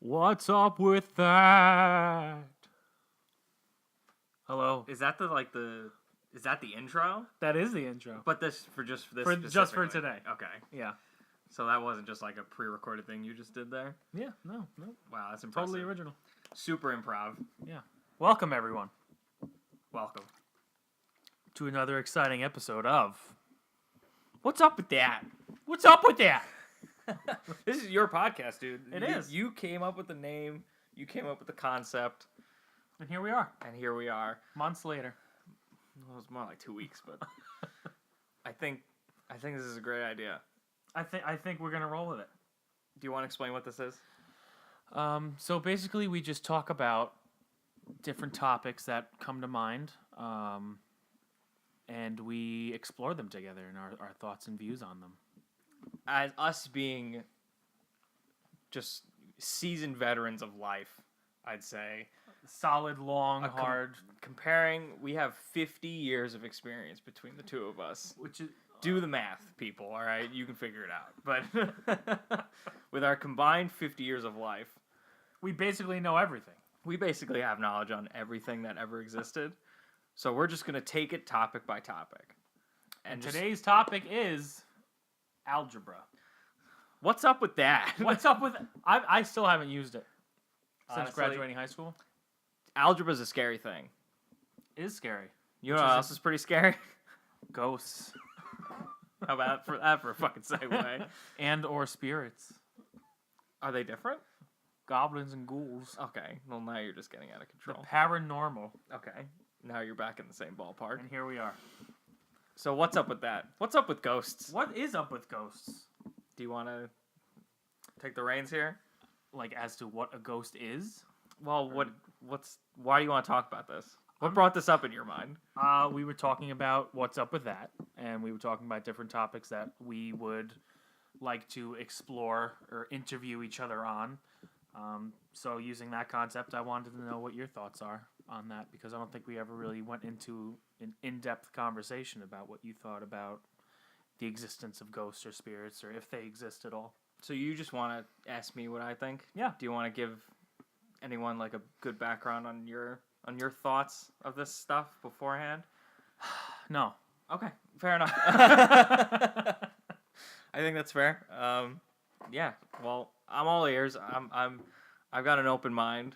What's up with that? Hello. Is that is that the intro? That is the intro. But this for this Just for today. Okay. Yeah. So that wasn't just like a pre-recorded thing you just did there? Yeah, no. Wow, that's impressive. Totally original. Super improv. Yeah. Welcome, everyone, Welcome. to another exciting episode of What's up with that? What's Up With That? This is your podcast, dude. It is. You came up with the name. You came up with the concept. And here we are, And here we are. months later. Well, it was more like 2 weeks, but I think this is a great idea. I think we're gonna roll with it. Do you want to explain what this is? So basically, we just talk about different topics that come to mind, and we explore them together and our thoughts and views on them. As us being just seasoned veterans of life, I'd say. Solid, long, hard. Comparing, we have 50 years of experience between the two of us. Which is Do the math, people, all right? You can figure it out. But with our combined 50 years of life, we basically know everything. we basically have knowledge on everything that ever existed. So we're just going to take it topic by topic. And today's topic is algebra. What's up with that? What's up with... I still haven't used it since Honestly, graduating high school. Algebra's a scary thing. It is scary. You know what else is pretty scary? Ghosts. How about for a fucking segue? And or spirits. Are they different? Goblins and ghouls. Okay, well now you're just getting out of The control. paranormal. Okay, now you're back in the same ballpark. And here we are. So what's up with that? What's up with ghosts? What is up with ghosts? Do you want to take the reins here? Like, as to what a ghost is? Well, why do you want to talk about this? What brought this up in your mind? We were talking about what's up with that. And we were talking about different topics that we would like to explore or interview each other on. So using that concept, I wanted to know what your thoughts are on that, because I don't think we ever really went into an in-depth conversation about what you thought about the existence of ghosts or spirits, or if they exist at all. So you just want to ask me what I think? Yeah. Do you want to give anyone like a good background on your thoughts of this stuff beforehand? No. Okay, fair enough. I think that's fair. Yeah. Well, I'm all ears. I've got an open mind.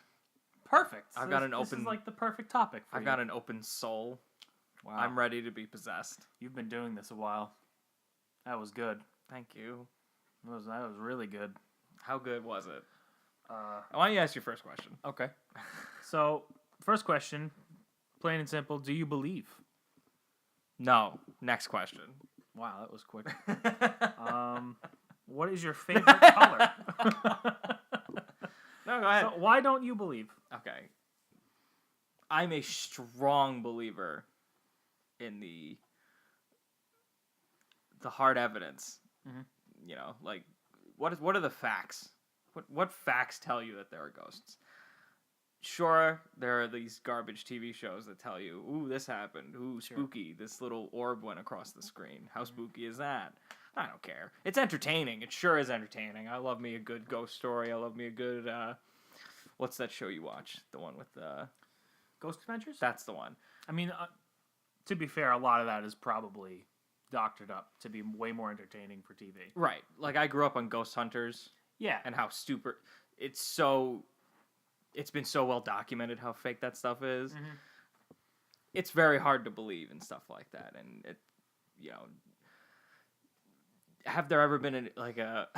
Perfect. I've got an This open- is like the perfect topic for I've you. got an open soul. Wow. I'm ready to be possessed. You've been doing this a while. That was good. Thank you. That was really good. How good was it? Why don't you ask your first question? Okay. So, first question, plain and simple, do you believe? No. Next question. Wow, that was quick. What is your favorite color? No, go ahead. So why don't you believe? Okay. I'm a strong believer in the hard evidence. Mhm. You know, like what are the facts? What facts tell you that there are ghosts? Sure, there are these garbage TV shows that tell you, ooh, this happened. Ooh, spooky. This little orb went across the screen. How spooky is that? I don't care. It's entertaining. It sure is entertaining. I love me a good ghost story. I love me a good, what's that show you watch? The one with, Ghost Adventures? that's the one. I mean, to be fair, a lot of that is probably doctored up to be way more entertaining for TV. Right. Like, I grew up on Ghost Hunters Yeah. and how it's been so well documented how fake that stuff is. Mhm. It's very hard to believe and stuff like that. And it, you know, have there ever been a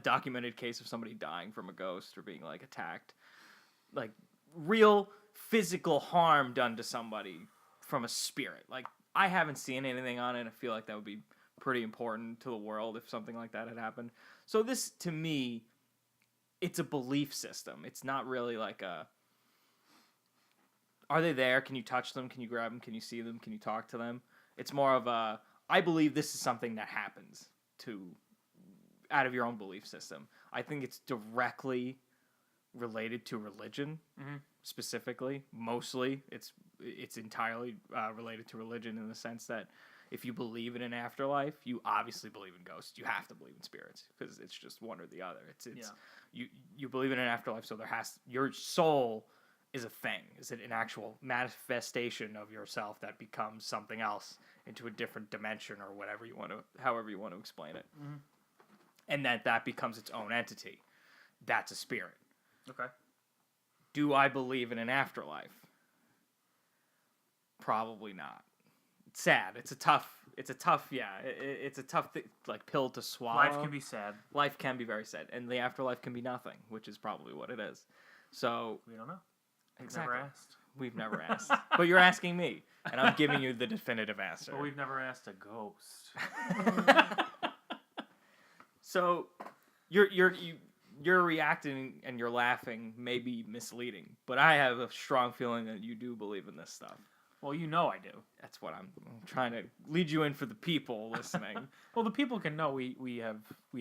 documented case of somebody dying from a ghost or being like attacked, like real physical harm done to somebody from a spirit? Like, I haven't seen anything on it. I feel like that would be pretty important to the world if something like that had happened. So this, to me, it's a belief system. It's not really like are they there? Can you touch them? Can you grab them? Can you see them? Can you talk to them? It's more of I believe this is something that happens out of your own belief system. I think it's directly related to religion, specifically. Mostly, it's entirely related to religion in the sense that if you believe in an afterlife, you obviously believe in ghosts. You have to believe in spirits because it's just one or the other. It's you believe in an afterlife, so your soul is a thing. Is it an actual manifestation of yourself that becomes something else into a different dimension or however you want to explain it, and that becomes its own entity. That's a spirit. Okay. Do I believe in an afterlife? Probably not. It's sad. It's a tough pill to swallow. Life can be sad. Life can be very sad, and the afterlife can be nothing, which is probably what it is. So We don't know. exactly. Never asked. We've never asked, but you're asking me, and I'm giving you the definitive answer. But we've never asked a ghost. So you're reacting and you're laughing may be misleading, but I have a strong feeling that you do believe in this stuff. Well, you know I do. That's what I'm trying to lead you in for the people listening. Well, the people can know we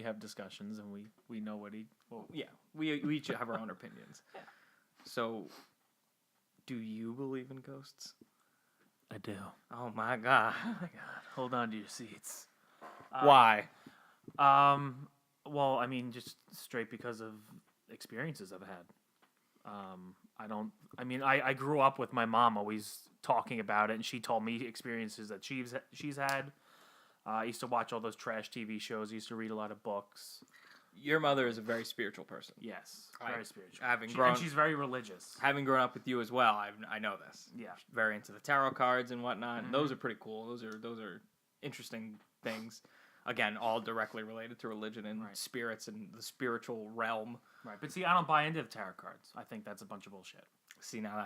have discussions and we know what he. Well, Yeah, we each have our own opinions. Yeah. So, do you believe in ghosts? I do. Oh my god. Oh my God! Hold on to your seats. Why? Well, I mean, just straight because of experiences I've had. I grew up with my mom always talking about it, and she told me experiences that she's had. I used to watch all those trash TV shows. I used to read a lot of books. Your mother is a very spiritual person. Yes, I- very spiritual. grown- She's very religious. Having grown up with you as well, I know this. Yeah. Very into the tarot cards and whatnot. And Mhm. those are pretty cool. Those are interesting things. Again, all directly related to religion and Right. spirits and the spiritual realm. Right, but see, I don't buy into the tarot cards. I think that's a bunch of bullshit. See, now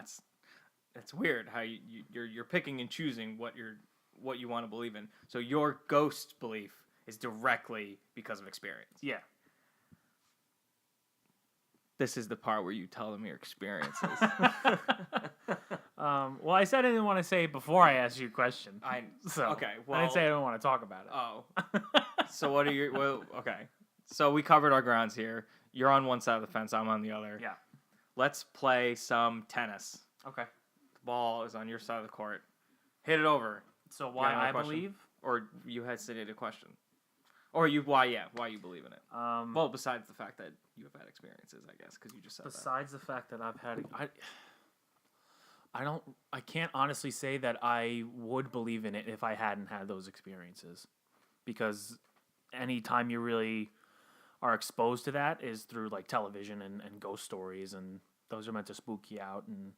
that's weird how you're picking and choosing what you want to believe in. So your ghost belief is directly because of experience. Yeah. This is the part where you tell them your experiences. Well, I said I didn't want to say it before I asked you a question. So okay. I Well, didn't say I don't want to talk about it. Oh. So what are your okay. So we covered our grounds here. You're on one side of the fence, I'm on the other. Yeah. Let's play some tennis. Okay. The ball is on your side of the court. Hit it over. So why another I question? believe? Or you had stated a question. Or why you believe in it. Well, besides the fact that you have had experiences, I guess, because you just said that. Besides the fact that I've had, I can't honestly say that I would believe in it if I hadn't had those experiences, because anytime you really are exposed to that is through like television and ghost stories, and those are meant to spook you out, and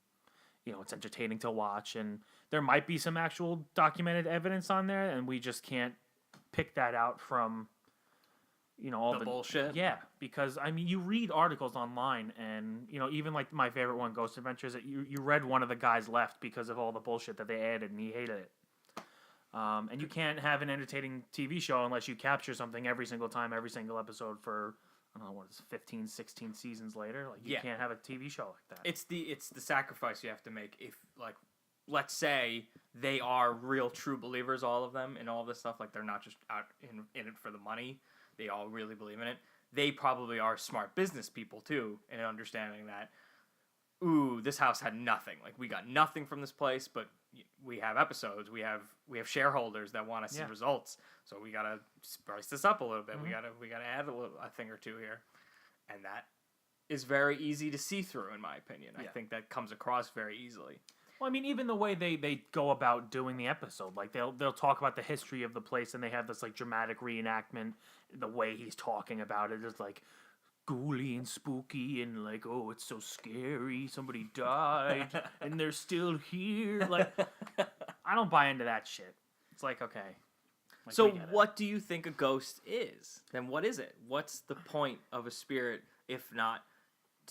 it's entertaining to watch, and there might be some actual documented evidence on there, and we just can't pick that out from all the bullshit. Yeah, because I mean, you read articles online, and even like my favorite one, Ghost Adventures, that you read one of the guys left because of all the bullshit that they added, and he hated it. And you can't have an entertaining TV show unless you capture something every single time, every single episode for, I don't know, what is it, 15, 16 seasons later. Like, you can't have a TV show like that. It's the sacrifice you have to make if, like, let's say they are real true believers, all of them, and all this stuff. Like, they're not just out in it for the money. They all really believe in it. They probably are smart business people, too, in understanding that, ooh, this house had nothing. Like, we got nothing from this place, but we have episodes. We have shareholders that want to see results. So we gotta spice this up a little bit. Mm-hmm. We gotta add a thing or two here, and that is very easy to see through, in my opinion. I think that comes across very easily. Well, I mean, even the way they go about doing the episode, like they'll talk about the history of the place, and they have this like dramatic reenactment. The way he's talking about it is like ghouly and spooky, and like, oh, it's so scary. Somebody died, and they're still here. Like, I don't buy into that shit. It's like, okay. Like, So we get it. what do you think a ghost is? Then what is it? What's the point of a spirit if not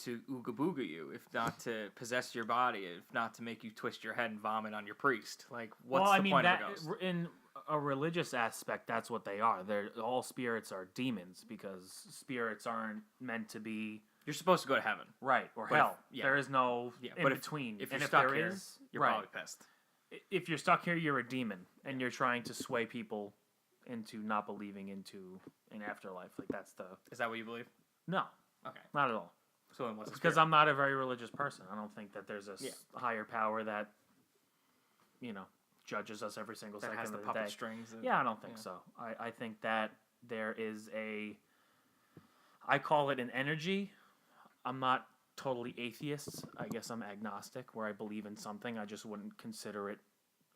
to ooga booga you, if not to possess your body, if not to make you twist your head and vomit on your priest? Like, what's the point of a ghost? In a religious aspect, that's what they are. All spirits are demons, because spirits aren't meant to be You're supposed to go to heaven. right or But hell. if- There is no in but between. If you're and stuck there here, is, you're right. probably pissed. If you're stuck here, you're a demon, and you're trying to sway people into not believing into an afterlife. Like, that's the Is that what you believe? no, Okay. not at all. So then what's a Because spirit? I'm not a very religious person. I don't think that there's a higher power that, judges us every single That second has of the the puppet day. strings. Yeah, I don't think yeah. so. I think that there is I call it an energy. I'm not totally atheist. I guess I'm agnostic, where I believe in something. I just wouldn't consider it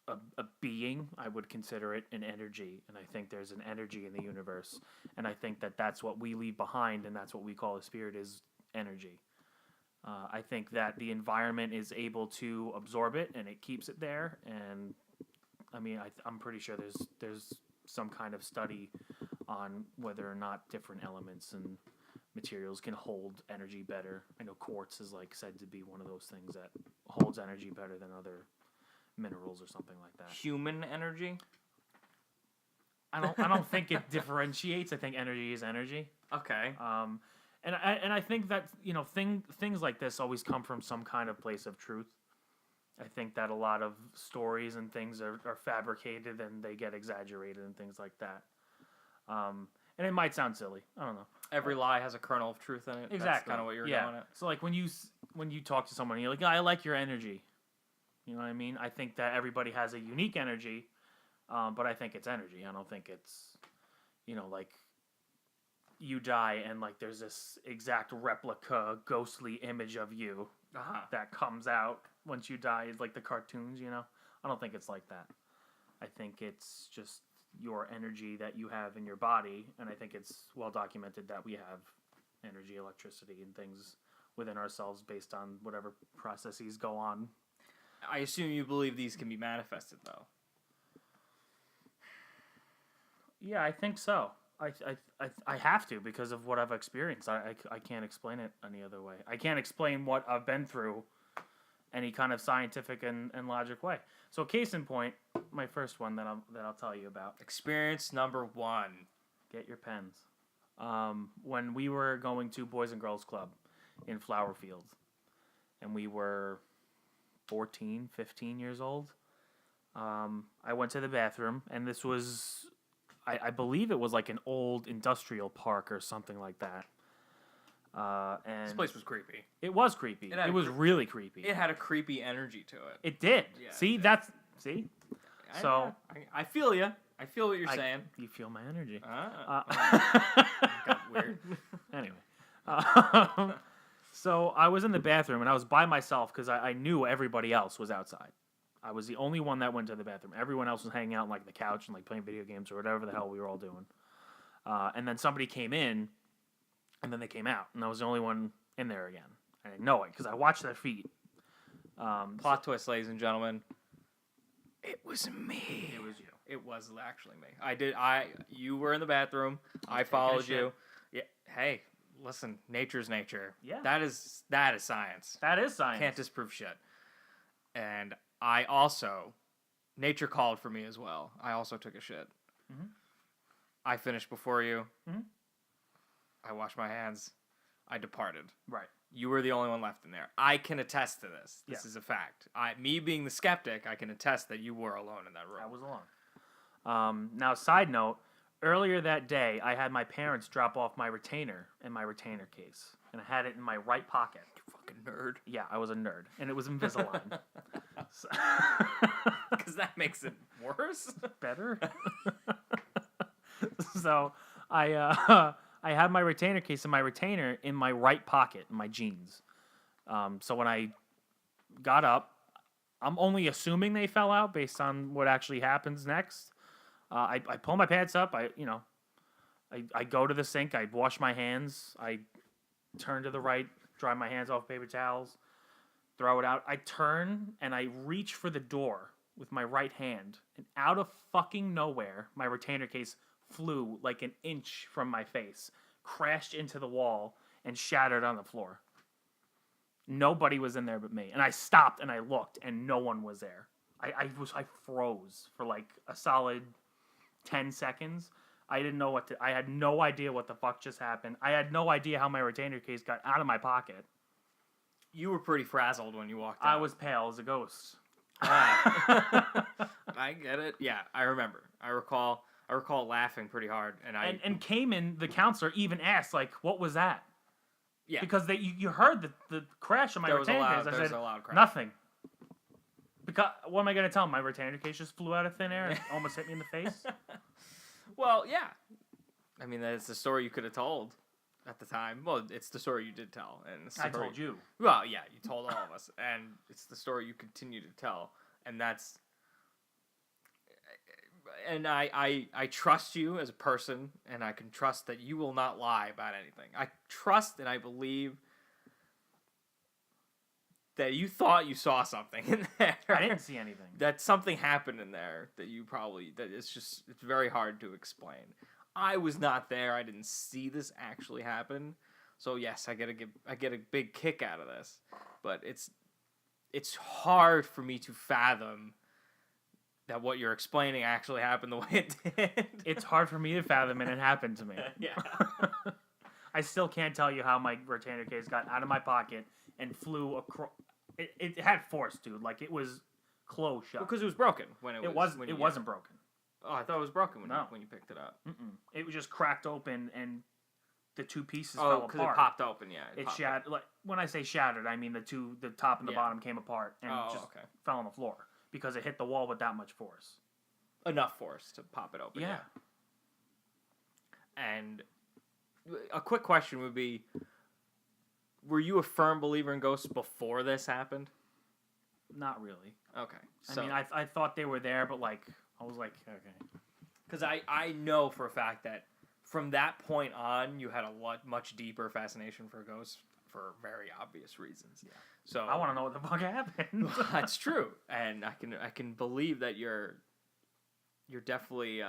a being. I would consider it an energy. And I think there's an energy in the universe. And I think that that's what we leave behind, and that's what we call a spirit, is energy. I think that the environment is able to absorb it, and it keeps it there. And I mean, I'm pretty sure there's some kind of study on whether or not different elements and materials can hold energy better. I know quartz is like said to be one of those things that holds energy better than other minerals or something like that. Human energy. I don't think it differentiates. I think energy is energy. Okay. And I think that things like this always come from some kind of place of truth. I think that a lot of stories and things are fabricated and they get exaggerated and things like that. And it might sound silly. I don't know. Every lie has a kernel of truth in it. Exactly. That's kind of what you're going at. So like when you talk to someone, you're like, I like your energy. You know what I mean? I think that everybody has a unique energy, but I think it's energy. I don't think it's, like you die and like there's this exact replica ghostly image of you that comes out once you die, like the cartoons. I don't think it's like that. I think it's just your energy that you have in your body, and I think it's well documented that we have energy, electricity, and things within ourselves based on whatever processes go on. I assume you believe these can be manifested, though. Yeah, I think so. I have to, because of what I've experienced. I can't explain it any other way. I can't explain what I've been through any kind of scientific and logic way. So case in point, my first one that I'll tell you about. Experience number 1. Get your pens. When we were going to Boys and Girls Club in Flower Field, and we were 14, 15 years old, I went to the bathroom, and this was, I believe it was like an old industrial park or something like that. And This place was creepy. it was creepy. It was really creepy. It had a creepy energy to it. It did. Yeah, See, it did. that's see. So I feel you. I feel what you're saying. You feel my energy. Got weird. Anyway, so I was in the bathroom and I was by myself because I knew everybody else was outside. I was the only one that went to the bathroom. Everyone else was hanging out on like the couch and like playing video games or whatever the hell we were all doing. And then somebody came in, and then they came out, and I was the only one in there again. I didn't know it because I watched their feet. Plot twist, ladies and gentlemen. It was me. It was you. It was actually me. You were in the bathroom. I taking a followed shit. you. Yeah. Hey, listen, nature's nature. Yeah. That is science. That is science. Can't disprove shit. And I also, nature called for me as well. I also took a shit. Mhm. I finished before you. Mhm. I washed my hands. I departed. Right. You were the only one left in there. I can attest to this. This is a fact. Me being the skeptic, I can attest that you were alone in that room. I was alone. Now, side note, earlier that day, I had my parents drop off my retainer in my retainer case, and I had it in my right pocket. You fucking nerd. Yeah, I was a nerd, and it was Invisalign. Because that makes it worse. Better. So I had my retainer case and my retainer in my right pocket in my jeans. So when I got up, I'm only assuming they fell out based on what actually happens next. I pull my pants up. I go to the sink. I wash my hands. I turn to the right, dry my hands off paper towels, throw it out. I turn and I reach for the door with my right hand, and out of fucking nowhere, my retainer case flew like an inch from my face, crashed into the wall, and shattered on the floor. Nobody was in there but me. And I stopped and I looked, and no one was there. I froze for like a solid 10 seconds. I didn't know I had no idea what the fuck just happened. I had no idea how my retainer case got out of my pocket. You were pretty frazzled when you walked out. I was pale as a ghost. I get it. Yeah, I remember. I recall laughing pretty hard, and Cayman, the counselor, even asked like, "What was that?" Yeah, because you heard the crash of my retainer case. I there was said a loud crash. nothing. Because what am I gonna tell him? My retainer case just flew out of thin air and almost hit me in the face. Well, yeah. I mean, that's the story you could have told at the time. Well, it's the story you did tell, and the I story, told you. Well, yeah, you told all of us, and it's the story you continue to tell, and that's. And I trust you as a person, and I can trust that you will not lie about anything. I trust and I believe that you thought you saw something in there. I didn't see anything. That something happened in there that it's very hard to explain. I was not there. I didn't see this actually happen. So yes, I get a big kick out of this. But it's hard for me to fathom that what you're explaining actually happened the way it did. It's hard for me to fathom, and it happened to me. Yeah. I still can't tell you how my retainer case got out of my pocket and flew across. It had force, dude. Like, it was closed shut. Because it was broken when It wasn't broken. Oh, I thought it was broken when No. you picked it up. It was just cracked open, and the two pieces Oh, fell because apart. it popped open. Yeah. It popped shattered. Like, when I say shattered, I mean the top and the Yeah. bottom came apart and Oh, just okay. fell on the floor because it hit the wall with that much force. Enough force to pop it open. Yeah. And a quick question would be, were you a firm believer in ghosts before this happened? Not really. Okay. I mean, I thought they were there, but like I was like, okay. Because I know for a fact that from that point on, you had a much deeper fascination for ghosts for very obvious reasons. Yeah. So I want to know what the fuck happened. That's true, and I can believe that you're definitely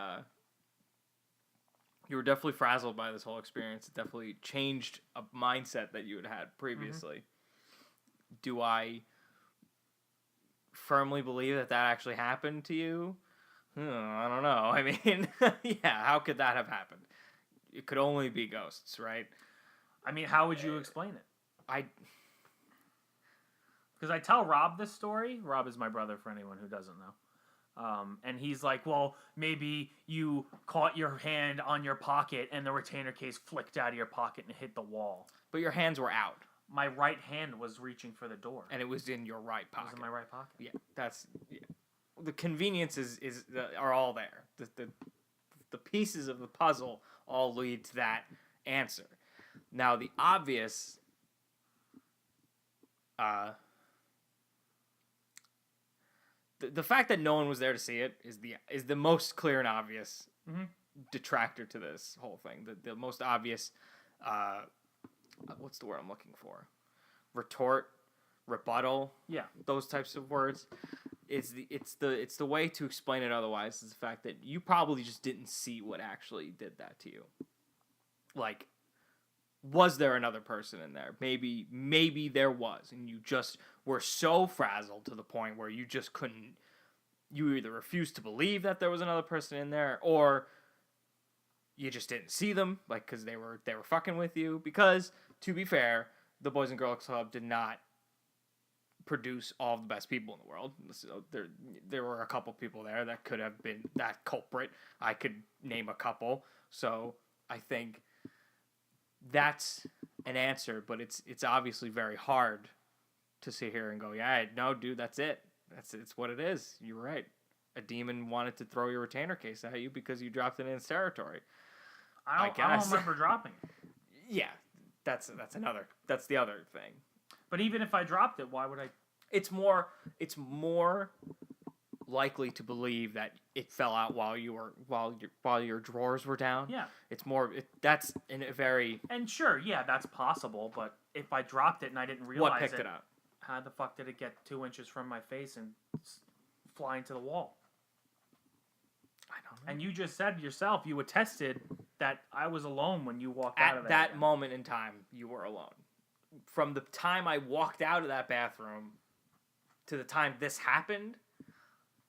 you were definitely frazzled by this whole experience. It definitely changed a mindset that you had previously. Mm-hmm. Do I firmly believe that actually happened to you? I don't know. I mean, yeah, how could that have happened? It could only be ghosts, right? I mean, how would you explain it? Because I tell Rob this story. Rob is my brother, for anyone who doesn't know. And he's like, well, maybe you caught your hand on your pocket and the retainer case flicked out of your pocket and hit the wall. But your hands were out. My right hand was reaching for the door. And it was in your right pocket. It was in my right pocket. Yeah, the conveniences are all there. The pieces of the puzzle all lead to that answer. Now, the obvious... The fact that no one was there to see it is the most clear and obvious detractor to this whole thing. The most obvious, what's the word I'm looking for? Retort, rebuttal. Yeah, those types of words. It's the way to explain it otherwise is the fact that you probably just didn't see what actually did that to you. Like, was there another person in there? Maybe there was, and you just were so frazzled to the point where you just couldn't. You either refused to believe that there was another person in there, or you just didn't see them, like, because they were fucking with you. Because, to be fair, the Boys and Girls Club did not produce all of the best people in the world. So there were a couple people there that could have been that culprit. I could name a couple. So I think that's an answer, but it's obviously very hard to sit here and go, yeah, no, dude, that's it. It's what it is. You're right. A demon wanted to throw your retainer case at you because you dropped it in its territory. I don't remember dropping it. Yeah, that's the other thing. But even if I dropped it, why would I? It's more likely to believe that it fell out while your drawers were down. Yeah. That's in a very. And sure, yeah, that's possible. But if I dropped it and I didn't realize What picked it up? How the fuck did it get 2 inches from my face and fly into the wall? I don't know. And you just said yourself, you attested that I was alone when you walked out of At that. that moment in time, you were alone. From the time I walked out of that bathroom to the time this happened,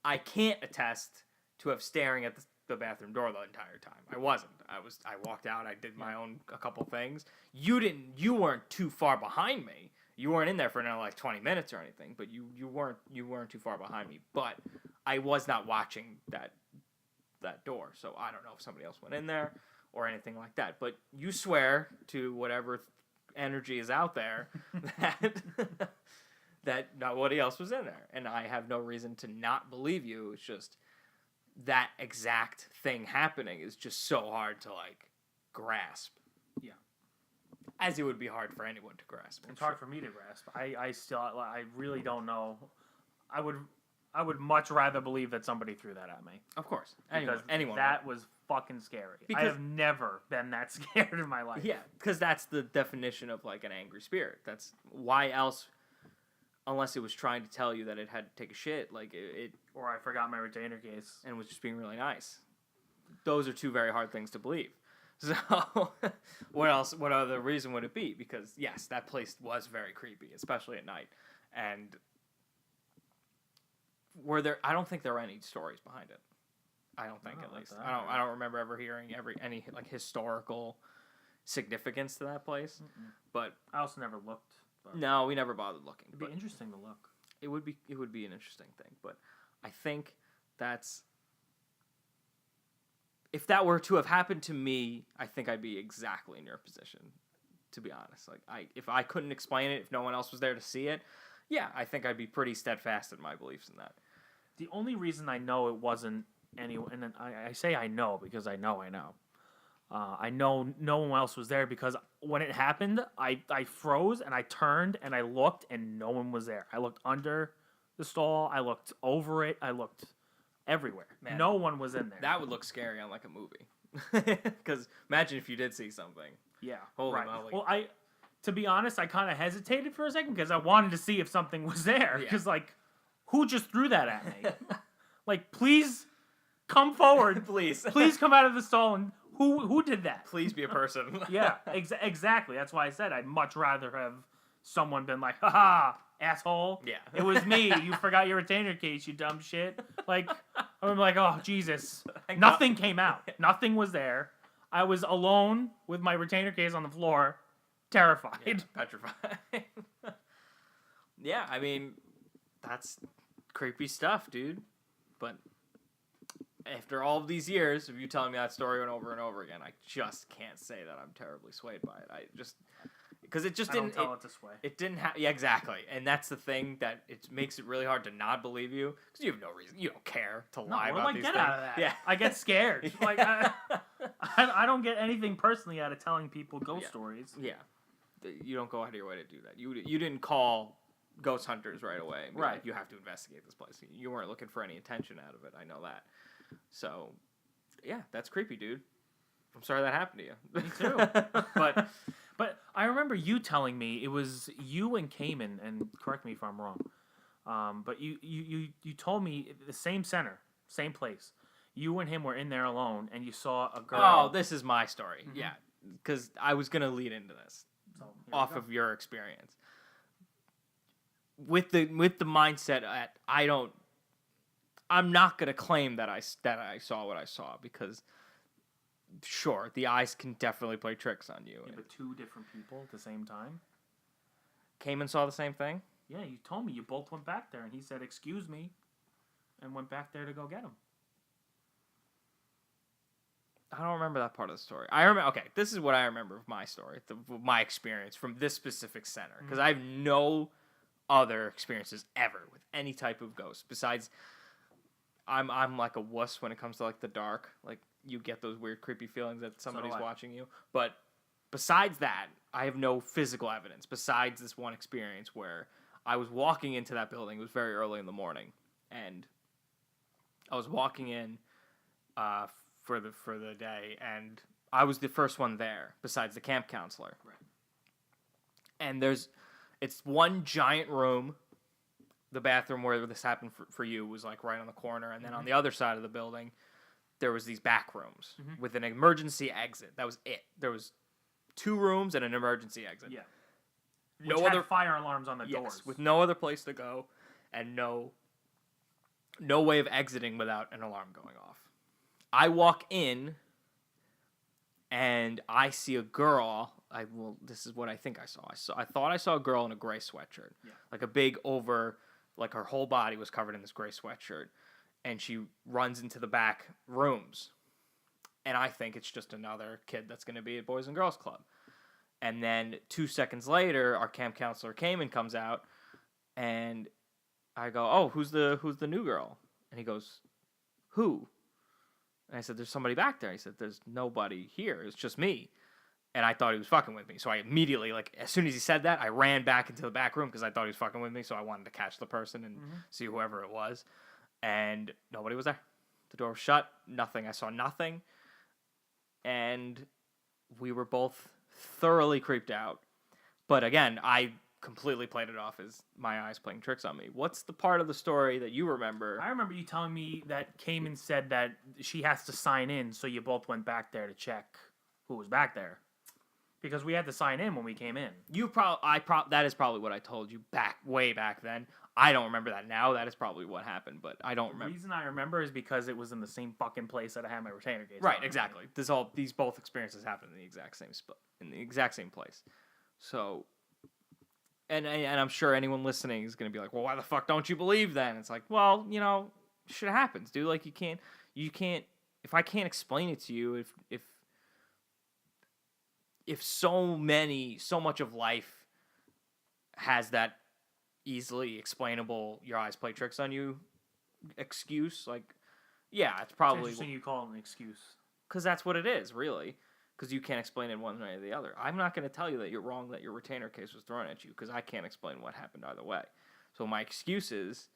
I can't attest to have staring at the bathroom door the entire time. I wasn't. I walked out. I did my own a couple things. You weren't too far behind me. You weren't in there for another 20 minutes or anything. But you weren't too far behind me. But I was not watching that door, so I don't know if somebody else went in there or anything like that. But you swear to whatever energy is out there that nobody else was in there. And I have no reason to not believe you. It's just that exact thing happening is just so hard to, like, grasp. Yeah. As it would be hard for anyone to grasp. It's hard for me to grasp. I really don't know. I would much rather believe that somebody threw that at me. Of course. Because anyone that was fucking scary. I have never been that scared in my life. Yeah, because that's the definition of, like, an angry spirit. That's why else, unless it was trying to tell you that it had to take a shit, like, it Or I forgot my retainer case. and was just being really nice. Those are two very hard things to believe. So, what else? What other reason would it be? Because, yes, that place was very creepy, especially at night. And I don't think there were any stories behind it. I don't think, No, at least. not that I don't remember ever hearing any, like, historical significance to that place. Mm-mm. But I also never looked. But no, we never bothered looking. it'd be But interesting to look. it would be an interesting thing. But I think that's, if that were to have happened to me, I think I'd be exactly in your position, to be honest. Like, if I couldn't explain it, if no one else was there to see it, yeah, I think I'd be pretty steadfast in my beliefs in that. The only reason I know it wasn't anyone, and then I say I know because I know. I know no one else was there because when it happened, I froze and I turned and I looked and no one was there. I looked under the stall. I looked over it. I looked everywhere. Man, no one was in there. That would look scary on, like, a movie. Because imagine if you did see something. Yeah. Holy right. moly. Well, to be honest, I kind of hesitated for a second because I wanted to see if something was there. Yeah. Because, like, who just threw that at me? Like, please come forward. Please. Please come out of the stall and who did that? Please be a person. Yeah, exactly. That's why I said I'd much rather have someone been like, haha, asshole. Yeah. It was me. You forgot your retainer case, you dumb shit. Like, I'm like, oh, Jesus. Thank Nothing came out. Nothing was there. I was alone with my retainer case on the floor, terrified. Yeah, petrified. Yeah, I mean, that's creepy stuff, dude. But after all of these years of you telling me that story over and over again, I just can't say that I'm terribly swayed by it. I just, because it just I didn't. don't tell it this way. It didn't have. Yeah, exactly. And that's the thing that it makes it really hard to not believe you because you have no reason. You don't care to lie what about do I these get things. out of that? Yeah. I get scared. Like, I don't get anything personally out of telling people ghost Yeah. stories. Yeah, you don't go out of your way to do that. You didn't call ghost hunters right away. And be like, Right. you have to investigate this place. You weren't looking for any attention out of it. I know that. So, yeah, that's creepy, dude. I'm sorry that happened to you. Me too. But I remember you telling me it was you and Cayman, and correct me if I'm wrong. But you told me the same center, same place. You and him were in there alone, and you saw a girl. Oh, this is my story. Mhm. Yeah, because I was gonna lead into this So, here we off go. of your experience. With the mindset at I'm not gonna claim that I saw what I saw because sure the eyes can definitely play tricks on you. Yeah, but two different people at the same time. Cayman saw the same thing. Yeah, you told me you both went back there, and he said, "Excuse me," and went back there to go get him. I don't remember that part of the story. I remember. Okay, this is what I remember of my story, my experience from this specific center, because I have no other experiences ever with any type of ghost besides. I'm like a wuss when it comes to like the dark. Like you get those weird, creepy feelings that somebody's I. watching you. But besides that, I have no physical evidence. Besides this one experience where I was walking into that building. It was very early in the morning, and I was walking in for the day, and I was the first one there besides the camp counselor. Right. And it's one giant room. The bathroom where this happened for you was like right on the corner, and then on the other side of the building, there was these back rooms with an emergency exit. That was it. There was 2 rooms and an emergency exit. Yeah. No Which had other fire alarms on the yes, doors. with no other place to go, and no way of exiting without an alarm going off. I walk in, and I see a girl. This is what I think I saw. I thought I saw a girl in a gray sweatshirt, like a big over, like her whole body was covered in this gray sweatshirt, and she runs into the back rooms, and I think it's just another kid that's going to be at Boys and Girls Club. And then 2 seconds later, our camp counselor Cayman comes out, And I go, "Oh, who's the new girl?" And he goes, "Who?" And I said, "There's somebody back there." He said, "There's nobody here. It's just me." And I thought he was fucking with me. So I immediately, like, as soon as he said that, I ran back into the back room because I thought he was fucking with me. So I wanted to catch the person and see whoever it was. And nobody was there. The door was shut. Nothing. I saw nothing. And we were both thoroughly creeped out. But again, I completely played it off as my eyes playing tricks on me. What's the part of the story that you remember? I remember you telling me that Cayman said that she has to sign in, so you both went back there to check who was back there. Because we had to sign in when we came in. That is probably what I told you way back then. I don't remember that now. That is probably what happened, but I don't remember. The reason I remember is because it was in the same fucking place that I had my retainer case. Right, exactly. These both experiences happened in the exact same place. So, and I'm sure anyone listening is gonna be like, "Well, why the fuck don't you believe then?" It's like, well, shit happens, dude. Like you can't. If I can't explain it to you, if so much of life has that easily explainable your eyes play tricks on you excuse, like, yeah, it's probably... It's interesting you call it an excuse. Because that's what it is, really. Because you can't explain it one way or the other. I'm not going to tell you that you're wrong that your retainer case was thrown at you, because I can't explain what happened either way. So my excuse is,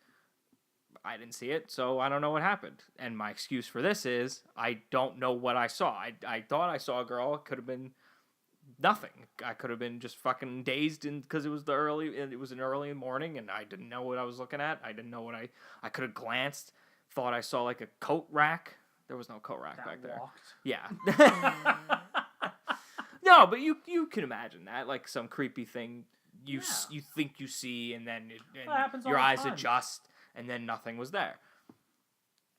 I didn't see it, so I don't know what happened. And my excuse for this is, I don't know what I saw. I thought I saw a girl. It could have been nothing. I could have been just fucking dazed because it was an early morning and I didn't know what I was looking at. I didn't know what I could have glanced, thought I saw like a coat rack. There was no coat rack back there. Yeah. No, but you can imagine that, like some creepy thing you think you see and then your eyes adjust and then nothing was there.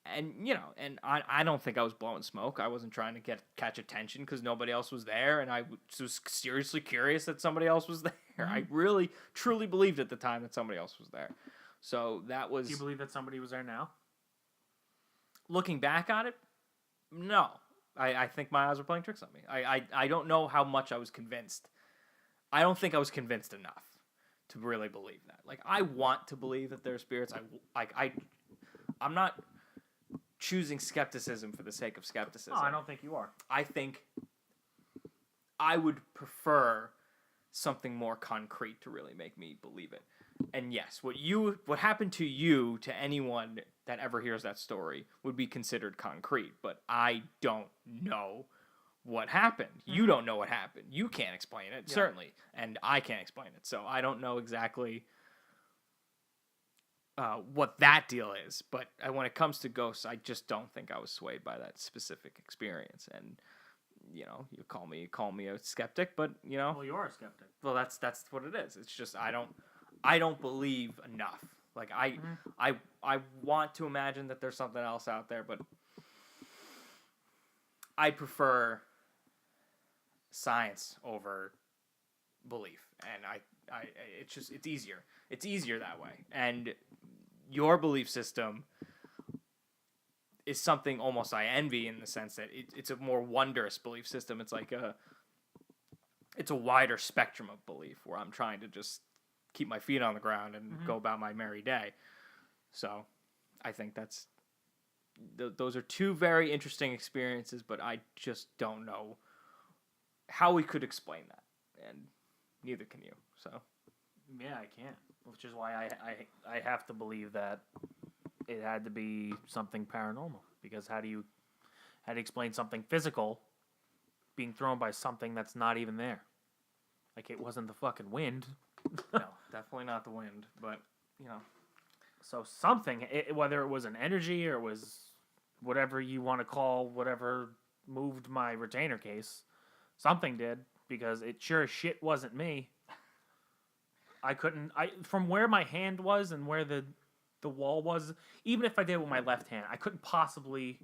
And, and I don't think I was blowing smoke. I wasn't trying to catch attention because nobody else was there. And I was seriously curious that somebody else was there. Mm-hmm. I really, truly believed at the time that somebody else was there. So that was... Do you believe that somebody was there now? Looking back on it, no. I think my eyes were playing tricks on me. I don't know how much I was convinced. I don't think I was convinced enough to really believe that. Like, I want to believe that there are spirits. I'm not... choosing skepticism for the sake of skepticism. Oh, I don't think you are. I think I would prefer something more concrete to really make me believe it. And yes, what happened to you, to anyone that ever hears that story, would be considered concrete. But I don't know what happened. Mm-hmm. You don't know what happened. You can't explain it, certainly. And I can't explain it. So I don't know exactly... what that deal is, but when it comes to ghosts, I just don't think I was swayed by that specific experience. And you call me a skeptic, but well, you are a skeptic. Well, that's what it is. It's just I don't believe enough. Like I want to imagine that there's something else out there, but I prefer science over belief, and it's easier. It's easier that way. And your belief system is something almost I envy in the sense that it's a more wondrous belief system. It's like it's a wider spectrum of belief where I'm trying to just keep my feet on the ground and go about my merry day. So I think those are two very interesting experiences, but I just don't know how we could explain that. And neither can you. So yeah, I can't. Which is why I have to believe that it had to be something paranormal. Because how do you explain something physical being thrown by something that's not even there? Like, it wasn't the fucking wind. No, definitely not the wind. But, So something, whether it was an energy or it was whatever you want to call whatever moved my retainer case, something did. Because it sure as shit wasn't me. From where my hand was and where the wall was, even if I did it with my left hand, I couldn't possibly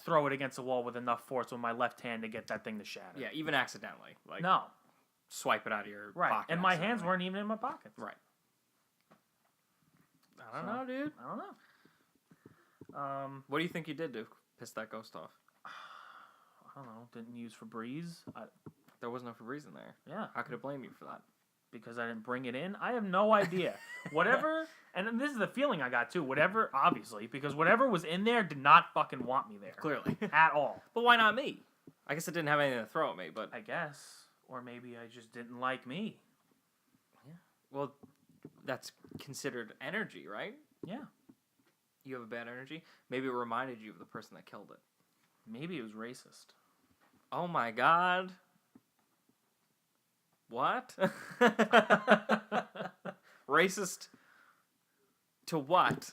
throw it against the wall with enough force with my left hand to get that thing to shatter. Yeah, even accidentally. Like, no. Swipe it out of your pocket. And my hands accidentally. weren't even in my pockets. Right. I don't know, dude. I don't know. What do you think you did to piss that ghost off? I don't know. Didn't use Febreze. There was no Febreze in there. Yeah. How could it blame you for that? because I didn't bring it in. I have no idea. Whatever, and then this is the feeling I got too. Whatever, obviously, because whatever was in there did not fucking want me there. Clearly. At all. But why not me? I guess it didn't have anything to throw at me, but... I guess. Or maybe I just didn't like me. Well, that's considered energy, right? Yeah. You have a bad energy? Maybe it reminded you of the person that killed it. Maybe it was racist. Oh my god. What? Racist to what?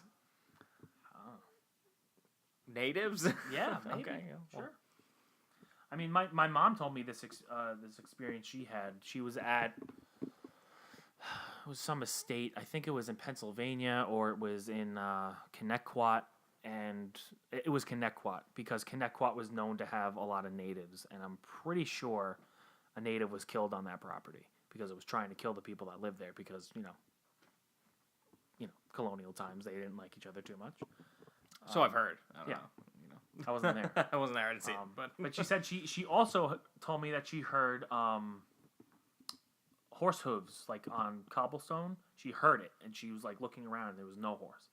Oh. Natives? Yeah, maybe. Okay, yeah, well. Sure. I mean, my mom told me this experience she had. She was at it was some estate. I think it was in Pennsylvania or it was in Connecticut, and it was Connecticut because Connecticut was known to have a lot of natives, and I'm pretty sure a native was killed on that property because it was trying to kill the people that lived there because you know colonial times they didn't like each other too much. So I've heard. I don't yeah. know. I wasn't there. I wasn't there. I didn't see it. But she said she also told me that she heard horse hooves like on cobblestone. She heard it and she was like looking around and there was no horse.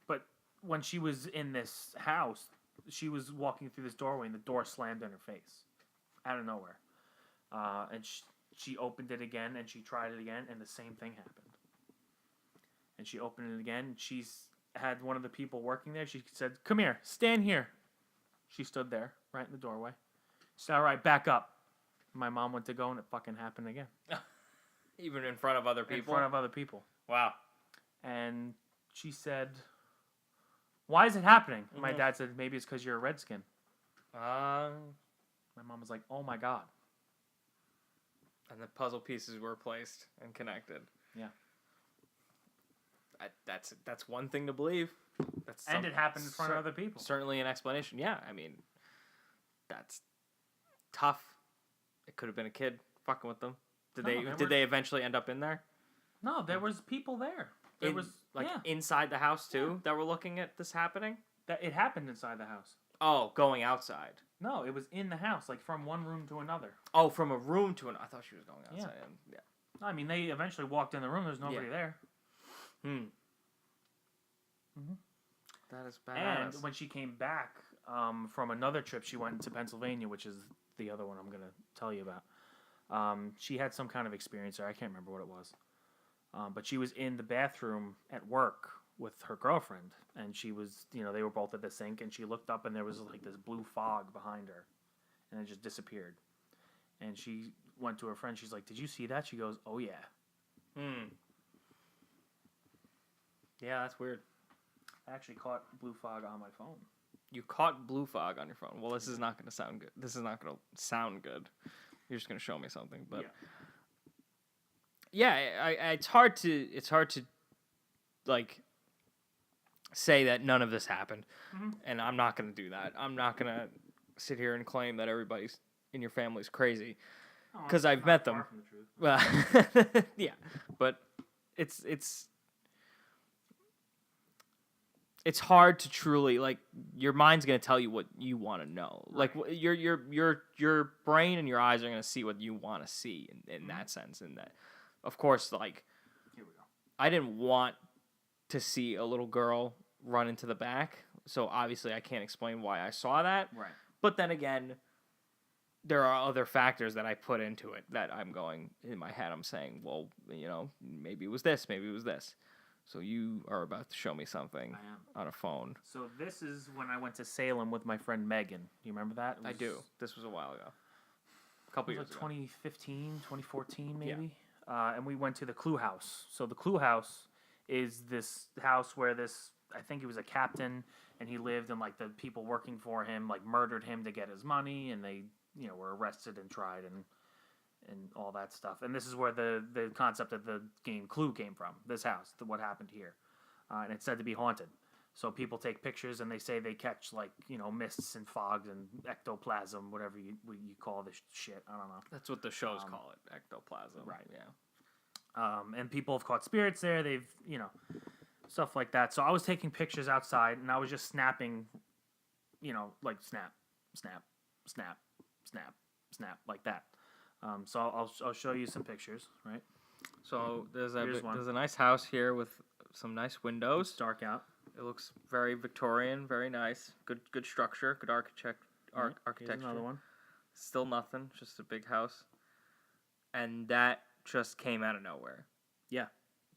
But when she was in this house, she was walking through this doorway and the door slammed in her face out of nowhere. And she opened it again and she tried it again and the same thing happened. And she opened it again and she's had one of the people working there. She said, "Come here, stand here." She stood there, right in the doorway. She said, "All right, back up." My mom went to go, and it fucking happened again. Even in front of other people? In front of other people. Wow. And she said, "Why is it happening?" And my dad said, "Maybe it's because you're a redskin." My mom was like, "Oh my god." And the puzzle pieces were placed and connected. Yeah. That's one thing to believe. And it happened in front of other people. Certainly an explanation. Yeah, I mean, that's tough. It could have been a kid fucking with them. Did they eventually end up in there? No, there was people there. There was inside the house too that were looking at this happening. That it happened inside the house. Oh, going outside. No, it was in the house, like from one room to another. Oh, from a room to another. I thought she was going outside. Yeah. I mean, they eventually walked in the room. There's nobody there. That is bad. And when she came back from another trip, she went to Pennsylvania, which is the other one I'm going to tell you about. She had some kind of experience there. I can't remember what it was. But she was in the bathroom at work with her girlfriend. And she was, they were both at the sink. And she looked up and there was like this blue fog behind her. And it just disappeared. And she went to her friend. She's like, "Did you see that?" She goes, "Oh, yeah." Yeah, that's weird. I actually caught blue fog on my phone. You caught blue fog on your phone. Well, this is not going to sound good. This is not going to sound good. You're just going to show me something, but yeah, it's hard to like say that none of this happened, and I'm not going to do that. I'm not going to sit here and claim that everybody's in your family's crazy because I've met them. Well, yeah, but it's hard to truly, like, your mind's going to tell you what you want to know. Right. Like, your brain and your eyes are going to see what you want to see in that sense. And that, of course, like, here we go. I didn't want to see a little girl run into the back. So, obviously, I can't explain why I saw that. Right. But then again, there are other factors that I put into it that I'm going, in my head, I'm saying, well, maybe it was this, maybe it was this. So you are about to show me something on a phone. So this is when I went to Salem with my friend Megan. Do you remember that? I do. This was a while ago. A couple years ago. 2015, 2014 maybe. Yeah. And we went to the Clue House. So the Clue House is this house where I think he was a captain, and he lived, and like the people working for him like murdered him to get his money, and they were arrested and tried and all that stuff. And this is where the concept of the game Clue came from, this house, what happened here. And it's said to be haunted. So people take pictures and they say they catch, like, mists and fogs and ectoplasm, whatever you call this shit. I don't know. That's what the shows call it, ectoplasm. Right. Yeah. And people have caught spirits there. They've, stuff like that. So I was taking pictures outside and I was just snapping, like snap, snap, snap, snap, snap, like that. So I'll show you some pictures, right? So there's Here's one. a nice house here with some nice windows. It's dark out. It looks very Victorian, very nice. Good structure, good Here's architecture. another one. Still nothing, just a big house. And that just came out of nowhere. Yeah.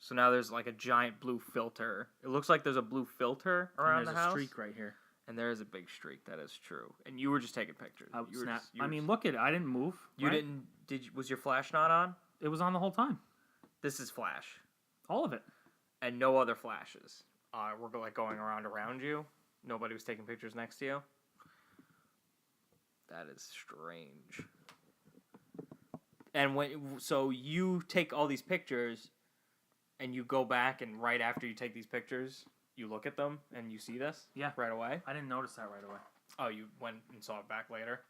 So now there's like a giant blue filter. It looks like there's a blue filter around And the there's house. a streak right here. And there is a big streak. That is true. And you were just taking pictures. You were just- you I were mean, just- look at it. I didn't move. you right? didn't. Was your flash not on? It was on the whole time. This is flash, All of it. and no other flashes. We're like going around you. Nobody was taking pictures next to you. That is strange. And so you take all these pictures, and you go back, and right after you take these pictures, you look at them and you see this. Yeah. Right away. I didn't notice that right away. Oh, you went and saw it back later.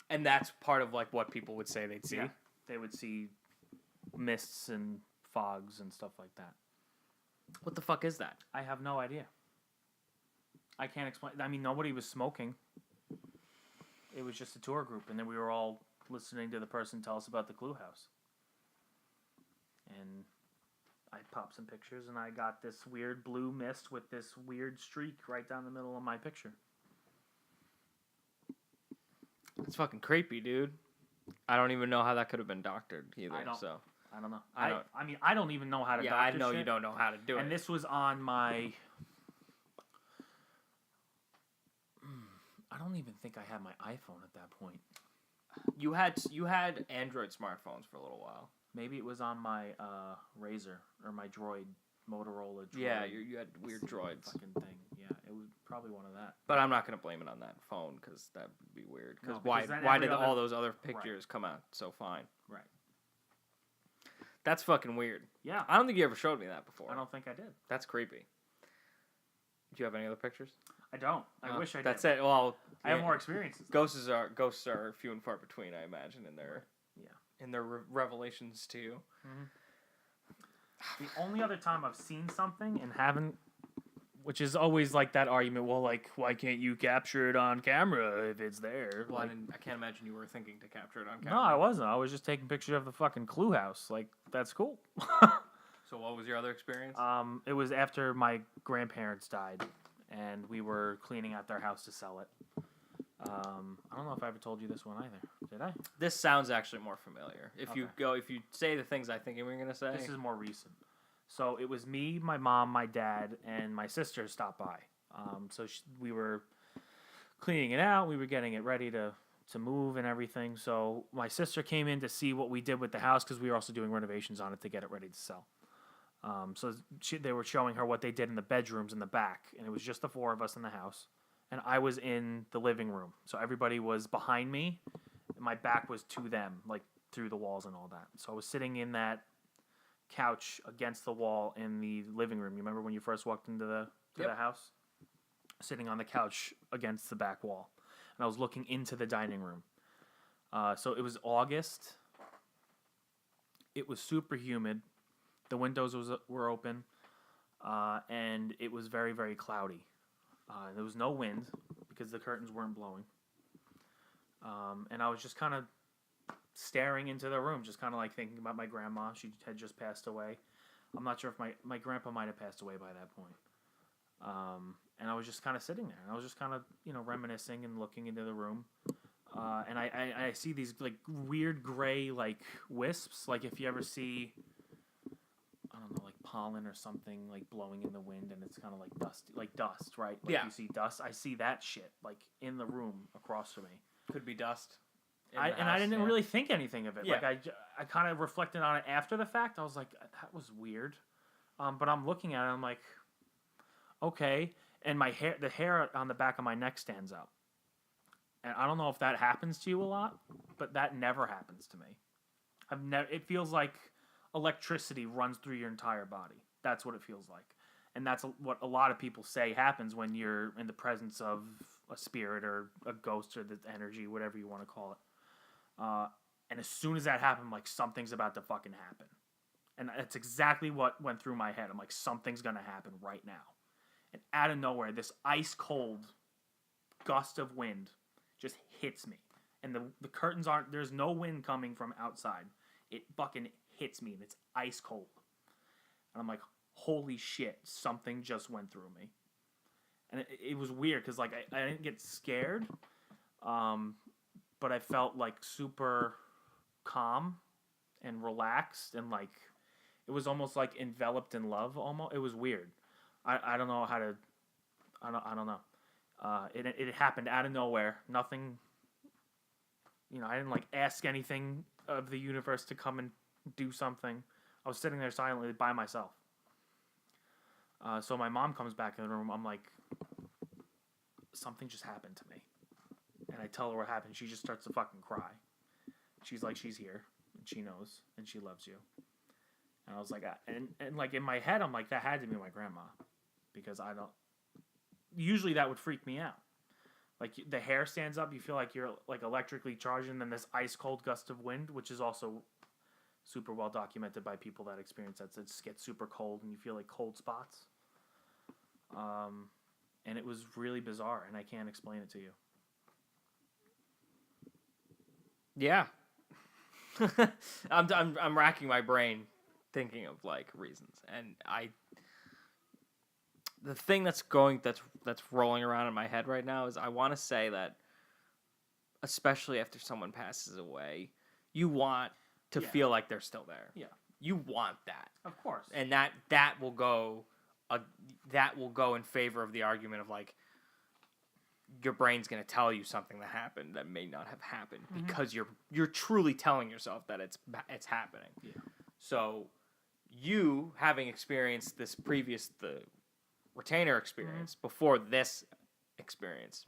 And that's part of like what people would say they'd see. Yeah. They would see mists and fogs and stuff like that. What the fuck is that? I have no idea. I can't explain. I mean, nobody was smoking. It was just a tour group, and then we were all listening to the person tell us about the Clue House. And I popped some pictures, and I got this weird blue mist with this weird streak right down the middle of my picture. It's fucking creepy, dude. I don't even know how that could have been doctored either. I don't- So I don't know. I don't- I mean, I don't even know how to yeah, I doctor know shit. you don't know how to do And it. this was on my... I don't even think I had my iPhone at that point. You had Android smartphones for a little while. Maybe it was on my Razr or my Droid, Motorola Droid. Yeah, you had weird droids. Fucking thing. Yeah, it was probably one of that. But I'm not gonna blame it on that phone because that would be weird. No, Because because then why every did other- all those other pictures come out so fine? Right. That's fucking weird. Yeah, I don't think you ever showed me that before. I don't think I did. That's creepy. Do you have any other pictures? I don't. I wish I did. That's it. Well, I have more experiences. Ghosts are few and far between, I imagine, in their Yeah. in their revelations to you. The only other time I've seen something and haven't, which is always like that argument, well, like, why can't you capture it on camera if it's there? Well, Like, I can't imagine you were thinking to capture it on no, camera. I wasn't. I was just taking pictures of the fucking Clue House. Like, that's cool. So what was your other experience? It was after my grandparents died, and we were cleaning out their house to sell it. I don't know if I ever told you this one either. Did I? This sounds actually more familiar. If you Okay. say the things I think you were gonna say. This is more recent. So it was me, my mom, my dad, and my sister stopped by. We were cleaning it out. We were getting it ready to move and everything. So my sister came in to see what we did with the house because we were also doing renovations on it to get it ready to sell. They were showing her what they did in the bedrooms in the back, and it was just the four of us in the house. And I was in the living room. So everybody was behind me, and my back was to them, like through the walls and all that. So I was sitting in that couch against the wall in the living room. You remember when you first walked into the house? Sitting on the couch against the back wall. And I was looking into the dining room. So it was August. It was super humid. The windows were open. And it was very, very cloudy. There was no wind because the curtains weren't blowing. And I was just kind of staring into the room, just kind of like thinking about my grandma. She had just passed away. I'm not sure if my grandpa might have passed away by that point. And I was just kind of sitting there. And I was just kind of, reminiscing and looking into the room. And I see these like weird gray like wisps. Like if you ever see, I don't know, like pollen or something like blowing in the wind, and it's kind of like dust, right? Like Yeah. You see dust. I see that shit like in the room across from me. Could be dust. I didn't really think anything of it. Yeah. Like I kind of reflected on it after the fact. I was like, that was weird. But I'm looking at it. I'm like, okay. And the hair on the back of my neck stands up. And I don't know if that happens to you a lot, but that never happens to me. It feels like electricity runs through your entire body. That's what it feels like. And that's what a lot of people say happens when you're in the presence of a spirit or a ghost or the energy, whatever you want to call it. And as soon as that happened, I'm like, something's about to fucking happen. And that's exactly what went through my head. I'm like, something's going to happen right now. And out of nowhere, this ice cold gust of wind just hits me. and the curtains aren't. There's no wind coming from outside. It fucking hits me, and it's ice cold. And I'm like, holy shit! Something just went through me. And it was weird because like I didn't get scared, but I felt like super calm and relaxed, and like it was almost like enveloped in love. Almost, it was weird. I don't know how to. I don't know. It happened out of nowhere. Nothing. I didn't like ask anything of the universe to come and do something. I was sitting there silently by myself. So my mom comes back in the room. I'm like, something just happened to me. And I tell her what happened. She just starts to fucking cry. She's like, she's here. And she knows. And she loves you. And I was like, and like in my head, I'm like, that had to be my grandma. Because I don't. Usually that would freak me out. Like the hair stands up. You feel like you're like electrically charged. And then this ice cold gust of wind, which is also super well documented by people that experience that. It just gets super cold and you feel like cold spots. And it was really bizarre, and I can't explain it to you. Yeah. I'm racking my brain thinking of like reasons, and the thing that's rolling around in my head right now is I want to say that, especially after someone passes away, you want to feel like they're still there. Yeah. You want that. Of course. And that will go in favor of the argument of like your brain's going to tell you something that happened that may not have happened because you're truly telling yourself that it's happening. Yeah. So you having experienced the retainer experience before this experience,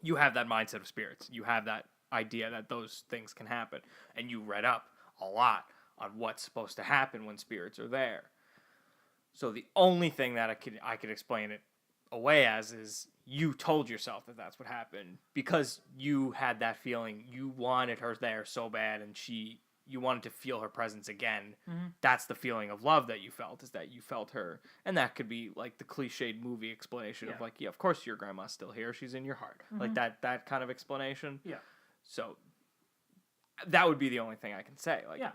you have that mindset of spirits. You have that idea that those things can happen, and you read up a lot on what's supposed to happen when spirits are there. So the only thing that I could explain it away as is you told yourself that that's what happened because you had that feeling. You wanted her there so bad, and you wanted to feel her presence again. Mm-hmm. That's the feeling of love that you felt, is that you felt her. And that could be like the cliched movie explanation of like, yeah, of course your grandma's still here. She's in your heart. Like that kind of explanation. Yeah. So that would be the only thing I can say. Like, yeah.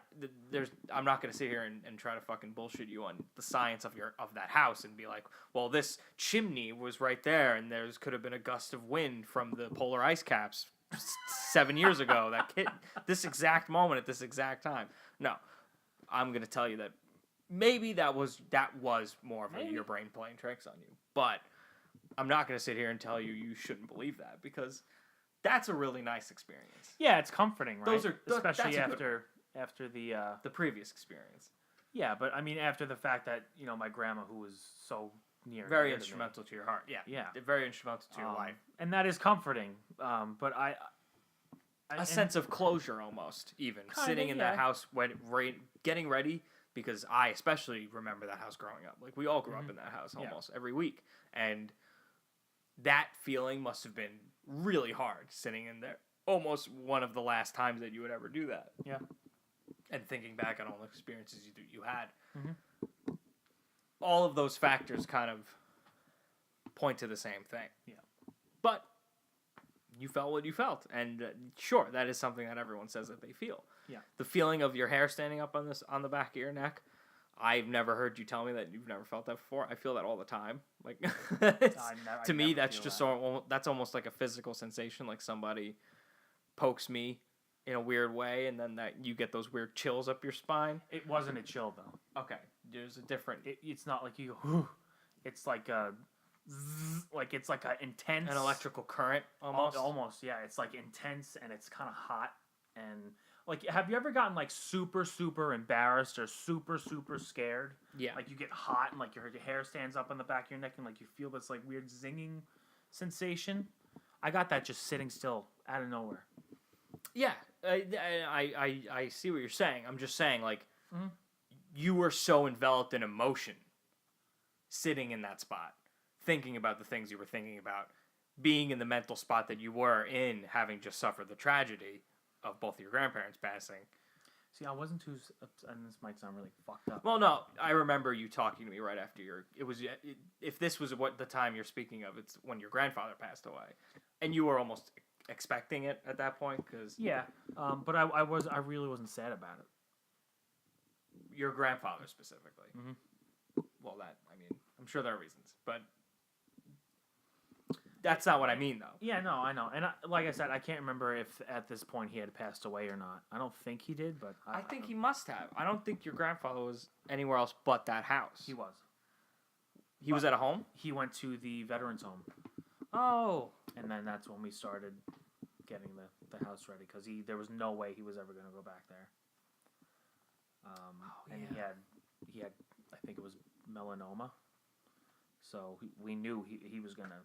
I'm not going to sit here and try to fucking bullshit you on the science of that house and be like, well, this chimney was right there, and could have been a gust of wind from the polar ice caps 7 years ago that hit this exact moment at this exact time. No, I'm going to tell you that maybe that was more of your brain playing tricks on you, but I'm not going to sit here and tell you shouldn't believe that because that's a really nice experience. Yeah, it's comforting, right? Especially after the previous experience. Yeah, but I mean after the fact that my grandma, who was so very instrumental to your heart. Yeah, very instrumental to your life, and that is comforting. But a sense of closure almost, even sitting in that house when getting ready. Because I especially remember that house growing up. Like we all grew up in that house almost every week, and that feeling must have been really hard sitting in there. Almost one of the last times that you would ever do that. Yeah. And thinking back on all the experiences you had. Mm-hmm. All of those factors kind of point to the same thing. Yeah. But you felt what you felt. And sure, that is something that everyone says that they feel. Yeah. The feeling of your hair standing up on the back of your neck. I've never heard you tell me that you've never felt that before. I feel that all the time. Like to me, that's just that's almost like a physical sensation. Like somebody pokes me in a weird way, and then that you get those weird chills up your spine. It wasn't a chill though. Okay, there's a different. It's not like you go. Whew. It's like a, like it's like a intense. An electrical current almost. Almost, yeah. It's like intense, and it's kind of hot and. Like, have you ever gotten, like, super, super embarrassed or super, super scared? Yeah. Like, you get hot and, like, your hair stands up on the back of your neck and, like, you feel this, like, weird zinging sensation? I got that just sitting still out of nowhere. Yeah. I see what you're saying. I'm just saying, like, you were so enveloped in emotion sitting in that spot, thinking about the things you were thinking about, being in the mental spot that you were in, having just suffered the tragedy of both of your grandparents passing. See, I wasn't too, and this might sound really fucked up. Well, no, I remember you talking to me right after if this was what the time you're speaking of, it's when your grandfather passed away, and you were almost expecting it at that point because Yeah, but I really wasn't sad about it. your grandfather specifically. Mhm. Well, I'm sure there are reasons, but that's not what I mean, though. Yeah, no, I know, and like I said, I can't remember if at this point he had passed away or not. I don't think he did, but I think he must have. I don't think your grandfather was anywhere else but that house. he was. He was at a home? He went to the veterans home, Oh. and then that's when we started getting the house ready because there was no way he was ever going to go back there. And he had I think it was melanoma, so we knew he was going to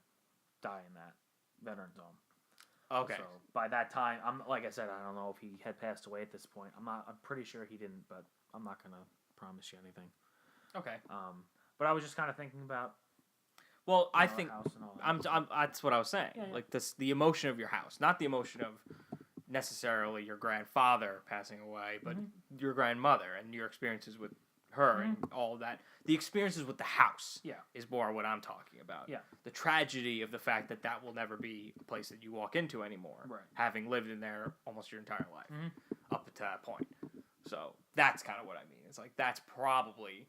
die in that veterans home. Okay. So by that time, like I said, I don't know if he had passed away at this point. I'm pretty sure he didn't, but I'm not gonna promise you anything. Okay. But I was just kind of thinking about. Well, I the think house and all that. I'm that's what I was saying. Yeah, yeah. Like the emotion of your house, not the emotion of necessarily your grandfather passing away, but your grandmother and your experiences with her and all of that. The experiences with the house is more what I'm talking about. Yeah. The tragedy of the fact that will never be a place that you walk into anymore, Right. having lived in there almost your entire life Mhm. up to that point. So that's kind of what I mean. It's like that's probably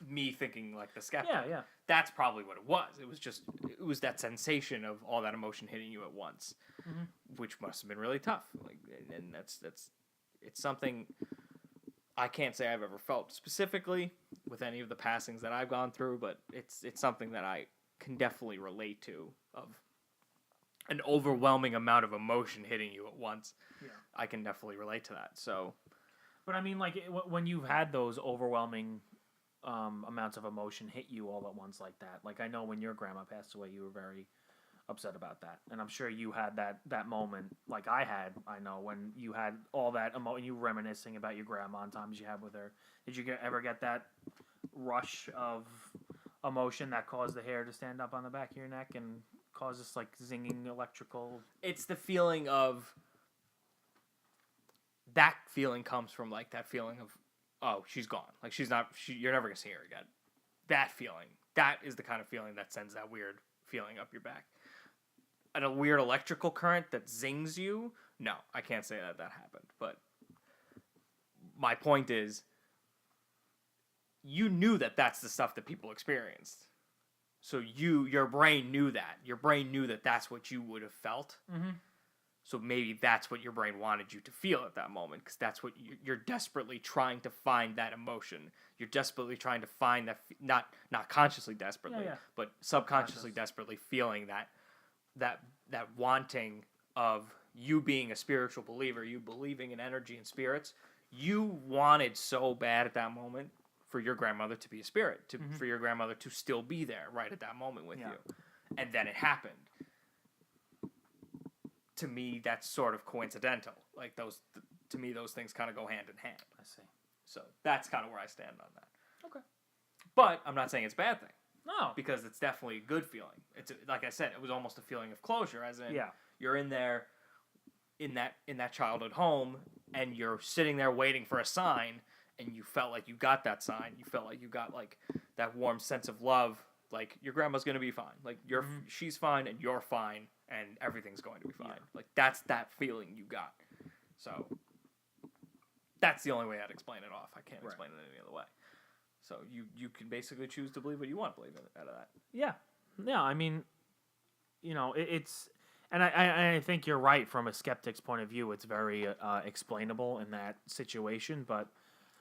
me thinking like the skeptic. Yeah, yeah. That's probably what it was. It was that sensation of all that emotion hitting you at once, which must have been really tough. Like, and that's it's something I can't say I've ever felt specifically with any of the passings that I've gone through, but it's something that I can definitely relate to, of an overwhelming amount of emotion hitting you at once. Yeah. I can definitely relate to that. So, But I mean, like when you've had those overwhelming amounts of emotion hit you all at once like that. Like I know when your grandma passed away, you were very upset about that, and I'm sure you had that moment like I had. I know when you had all that you reminiscing about your grandma and times you had with her. Did you ever get that rush of emotion that caused the hair to stand up on the back of your neck and cause this like zinging electrical? it's the feeling of that feeling comes from like that feeling of, oh, she's gone. Like you're never gonna see her again. That feeling. That is the kind of feeling that sends that weird feeling up your back. And a weird electrical current that zings you. No, I can't say that happened. But my point is, you knew that that's the stuff that people experienced. So your brain knew that. Your brain knew that that's what you would have felt. Mm-hmm. So maybe that's what your brain wanted you to feel at that moment, because that's what you're desperately trying to find, that emotion. You're desperately trying to find that, not consciously desperately, but subconsciously desperately feeling that wanting of you being a spiritual believer, you believing in energy and spirits. You wanted so bad at that moment for your grandmother to be a spirit, for your grandmother to still be there right at that moment with you. And then it happened. To me, that's sort of coincidental. Like to me, those things kind of go hand in hand. I see. So that's kind of where I stand on that. Okay. But I'm not saying it's a bad thing. No. Because it's definitely a good feeling. Like I said, it was almost a feeling of closure, as in you're in there, in that childhood home, and you're sitting there waiting for a sign, and you felt like you got that sign. You felt like you got like that warm sense of love. Like your grandma's gonna be fine. Like she's fine, and you're fine, and everything's going to be fine. Yeah. Like that's that feeling you got. So that's the only way I'd explain it off. I can't explain it any other way. So you can basically choose to believe what you want to believe out of that. Yeah. Yeah, I mean, it's... And I think you're right from a skeptic's point of view. It's very explainable in that situation, but...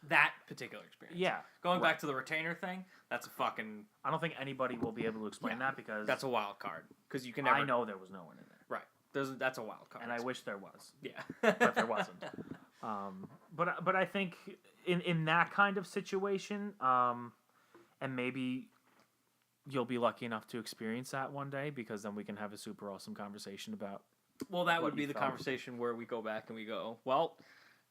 That particular experience. Yeah. Going back to the retainer thing, that's a fucking... I don't think anybody will be able to explain that because... That's a wild card. Because you can never... I know there was no one in there. Right. That's a wild card. And I wish there was. Yeah. But there wasn't. But I think in that kind of situation, and maybe you'll be lucky enough to experience that one day, because then we can have a super awesome conversation about... Well, that what would be you the felt. conversation where we go back and we go, well...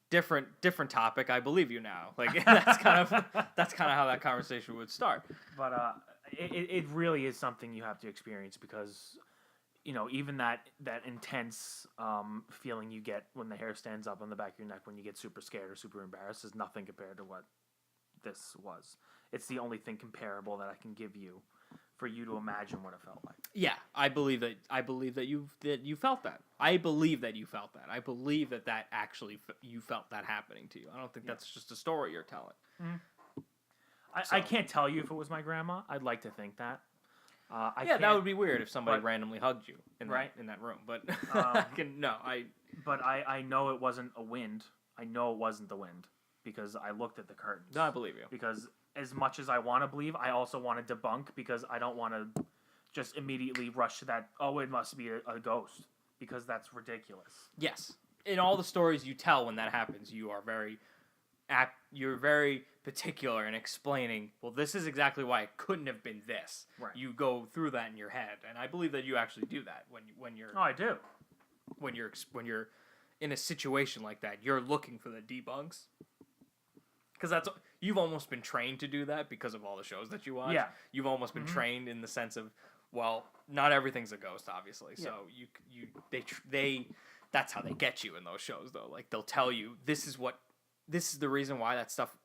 Different topic. I believe you now. Like that's kind of how that conversation would start. But it really is something you have to experience, because even that intense feeling you get when the hair stands up on the back of your neck when you get super scared or super embarrassed is nothing compared to what this was. It's the only thing comparable that I can give you for you to imagine what it felt like. Yeah, I believe that you felt that. I believe that you felt that. I believe that actually you felt that happening to you. I don't think that's just a story you're telling. I can't tell you if it was my grandma. I'd like to think that. That would be weird if somebody randomly hugged you in Right. in that room. But But I know it wasn't a wind. I know it wasn't the wind because I looked at the curtains. No, I believe you. Because as much as I want to believe, I also want to debunk because I don't want to just immediately rush to that. Oh, it must be a ghost because that's ridiculous. Yes, in all the stories you tell when that happens, you're very particular in explaining. Well, this is exactly why it couldn't have been this. Right. You go through that in your head, and I believe that you actually do that when you're. Oh, I do. When you're in a situation like that, you're looking for the debunks. Because you've almost been trained to do that because of all the shows that you watch. Yeah. You've almost been trained in the sense of, well, not everything's a ghost, obviously. So they that's how they get you in those shows, though. Like they'll tell you this is the reason why that stuff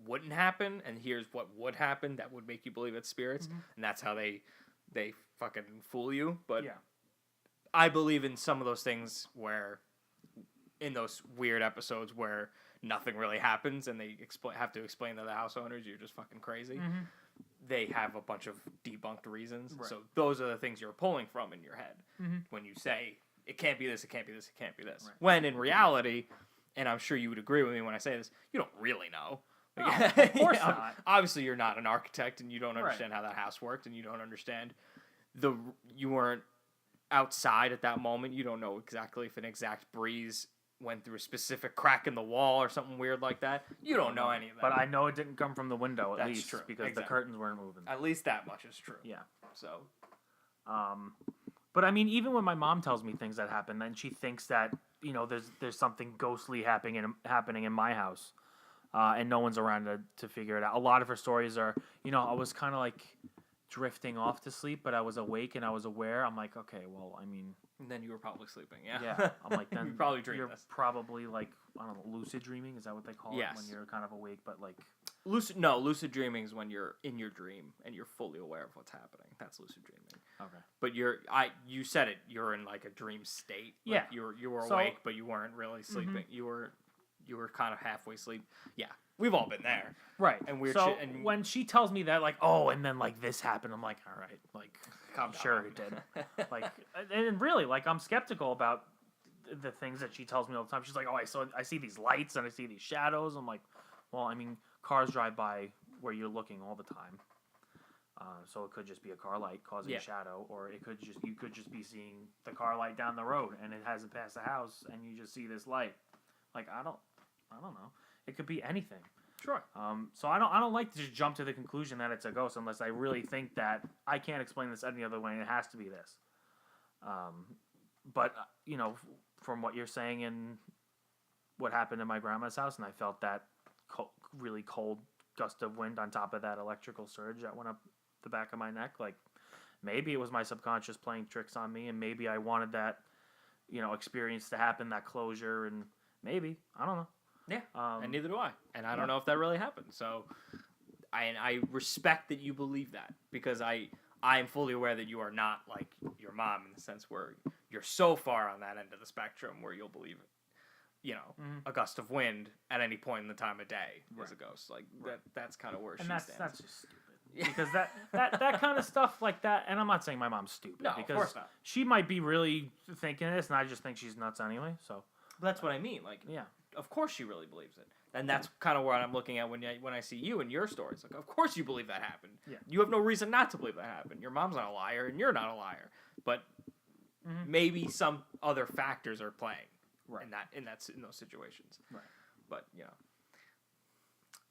wouldn't happen, and here's what would happen that would make you believe it's spirits, and that's how they fucking fool you. But I believe in some of those things where, in those weird episodes where nothing really happens and they have to explain to the house owners you're just fucking crazy. They have a bunch of debunked reasons. Right. So those are the things you're pulling from in your head when you say it can't be this, it can't be this, it can't be this. Right. When in reality, and I'm sure you would agree with me when I say this, you don't really know. No, of course not. Obviously, you're not an architect and you don't understand how that house worked, and you don't understand you weren't outside at that moment. You don't know exactly if an exact breeze went through a specific crack in the wall or something weird like that. You don't know any of that. But I know it didn't come from the window at least true. because the curtains weren't moving. At least that much is true. Yeah. So, but I mean, even when my mom tells me things that happen, then she thinks that there's something ghostly happening in my house, and no one's around to figure it out. A lot of her stories are, I was kind of like drifting off to sleep, but I was awake and I was aware. I'm like, okay, well, I mean. And then you were probably sleeping, yeah. Yeah, I'm like, then you probably dreamed this. Probably like, I don't know, lucid dreaming, is that what they call yes. it when you're kind of awake, but like lucid dreaming is when you're in your dream and you're fully aware of what's happening. That's lucid dreaming. Okay. But you said it, you're in like a dream state. Like you were awake, but you weren't really sleeping. You were kind of halfway asleep. Yeah. We've all been there. Right. And weird so shit. And when she tells me that, like, oh, and then like this happened, I'm like, all right, like, I'm sure it did. Like, and really, like, I'm skeptical about the things that she tells me all the time. She's like, oh, I see these lights and I see these shadows. I'm like, well, I mean, cars drive by where you're looking all the time. So it could just be a car light causing a shadow, or you could just be seeing the car light down the road and it hasn't passed the house and you just see this light. Like, I don't know. It could be anything. Sure. So I don't like to just jump to the conclusion that it's a ghost unless I really think that I can't explain this any other way and it has to be this. But from what you're saying and what happened in my grandma's house, and I felt that really cold gust of wind on top of that electrical surge that went up the back of my neck. Like, maybe it was my subconscious playing tricks on me, and maybe I wanted that, experience to happen, that closure, and maybe, I don't know. Yeah, and neither do I. And I don't know if that really happened. So I respect that you believe that, because I am fully aware that you are not like your mom in the sense where you're so far on that end of the spectrum where you'll believe a gust of wind at any point in the time of day is a ghost. Like that's kind of where she stands. That's just stupid. Because that kind of stuff like that, and I'm not saying my mom's stupid. No, because of course not. She might be really thinking this, and I just think she's nuts anyway. So that's what I mean. Like, yeah. Of course she really believes it. And that's kind of what I'm looking at when I see you and your stories. Like, of course you believe that happened. Yeah. You have no reason not to believe that happened. Your mom's not a liar, and you're not a liar. But maybe some other factors are playing in those situations. Right. But,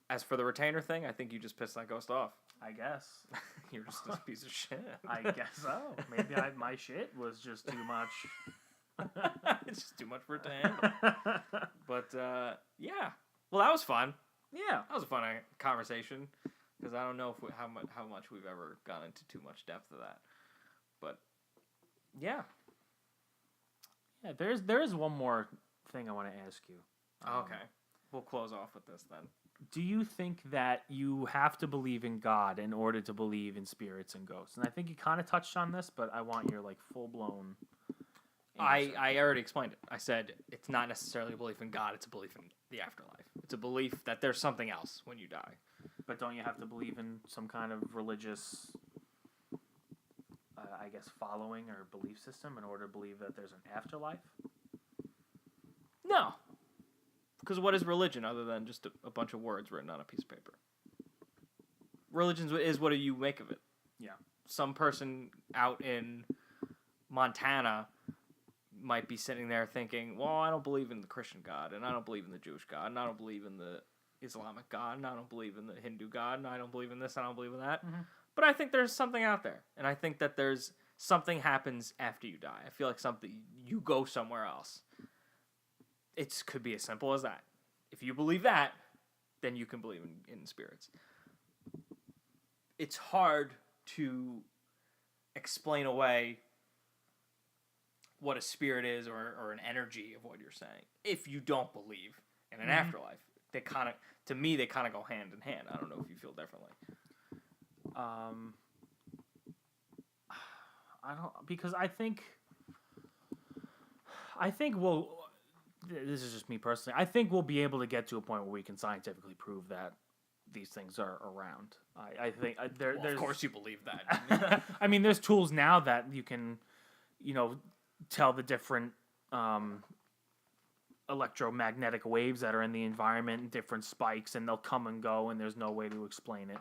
as for the retainer thing, I think you just pissed that ghost off. I guess. You're just a piece of shit. I guess so. Maybe my shit was just too much. It's just too much for it to handle. But, yeah. Well, that was fun. Yeah. That was a fun conversation. Because I don't know how much we've ever gone into too much depth of that. But, yeah. Yeah, there is one more thing I want to ask you. Okay. we'll close off with this then. Do you think that you have to believe in God in order to believe in spirits and ghosts? And I think you kind of touched on this, but I want your like full blown. I already explained it. I said it's not necessarily a belief in God; it's a belief in the afterlife. It's a belief that there's something else when you die. But don't you have to believe in some kind of religious, I guess, following or belief system in order to believe that there's an afterlife? No, because what is religion other than just a bunch of words written on a piece of paper? Religion is what do you make of it? Yeah. Some person out in Montana might be sitting there thinking, well, I don't believe in the Christian God, and I don't believe in the Jewish God, and I don't believe in the Islamic God, and I don't believe in the Hindu God, and I don't believe in this, and I don't believe in that. Mm-hmm. But I think there's something out there, and I think that there's something happens after you die. I feel like something, you go somewhere else. It could be as simple as that. If you believe that, then you can believe in spirits. It's hard to explain away what a spirit is or an energy of what you're saying if you don't believe in an afterlife. They kind of, to me, they kind of go hand in hand. I don't know if you feel differently. I don't, because I think we'll. This is just me personally. I think we'll be able to get to a point where we can scientifically prove that these things are around. I think there's. Of course, you believe that. I mean, there's tools now that you can, tell the different electromagnetic waves that are in the environment and different spikes, and they'll come and go, and there's no way to explain it.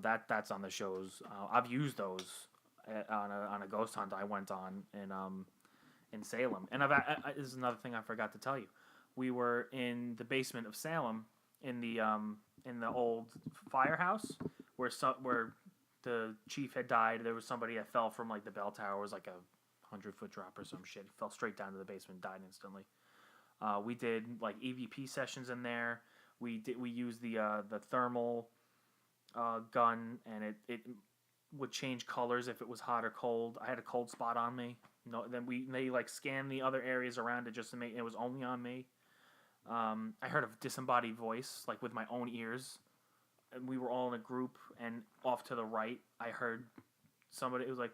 That's on the shows. I've used those on a ghost hunt I went on in Salem, and this is another thing I forgot to tell you. We were in the basement of Salem in the old firehouse where the chief had died. There was somebody that fell from like the bell tower. It was like a 100-foot drop or some shit. He fell straight down to the basement, died instantly. We did like EVP sessions in there. We used the thermal gun, and it would change colors if it was hot or cold. I had a cold spot on me. No, then they like scanned the other areas around it just to make it was only on me. I heard a disembodied voice like with my own ears, and we were all in a group. And off to the right, I heard somebody. It was like,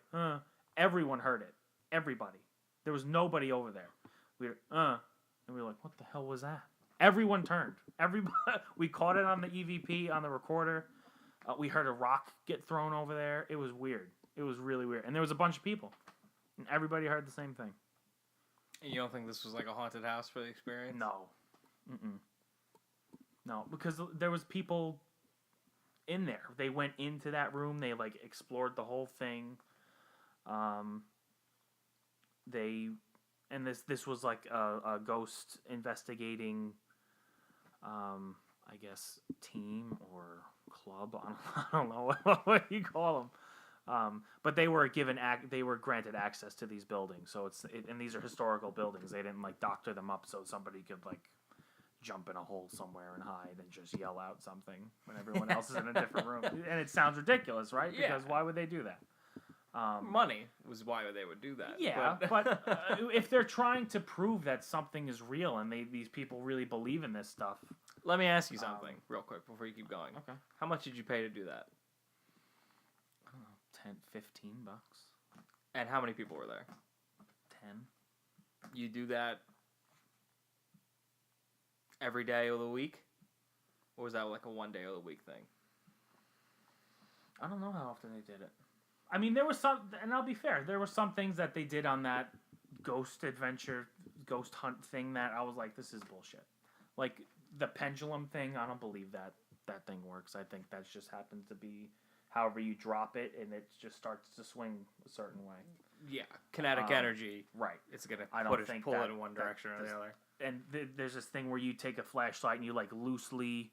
everyone heard it. Everybody. There was nobody over there. We were, and we were like, what the hell was that? Everyone turned. Everybody. We caught it on the EVP on the recorder. We heard a rock get thrown over there. It was weird. It was really weird. And there was a bunch of people. And everybody heard the same thing. And you don't think this was like a haunted house for the experience? No. No, because there was people in there. They went into that room. They like explored the whole thing. This was like a ghost investigating, I guess, team or club. I don't know what you call them. But they were granted access to these buildings. So and these are historical buildings. They didn't like doctor them up so somebody could like jump in a hole somewhere and hide and just yell out something when everyone else is in a different room. And it sounds ridiculous, right? Yeah. Because why would they do that? Money was why they would do that. Yeah, but if they're trying to prove that something is real and these people really believe in this stuff. Let me ask you something real quick before you keep going. Okay. How much did you pay to do that? I don't know, 10, 15 bucks. And how many people were there? 10. You do that every day of the week? Or was that like a one day of the week thing? I don't know how often they did it. I mean, there was some, and I'll be fair, there were some things that they did on that ghost hunt thing that I was like, this is bullshit. Like, the pendulum thing, I don't believe that thing works. I think that just happens to be however you drop it, and it just starts to swing a certain way. Yeah, kinetic energy. Right. It's going to pull it in one direction or the other. And there's this thing where you take a flashlight and you, like, loosely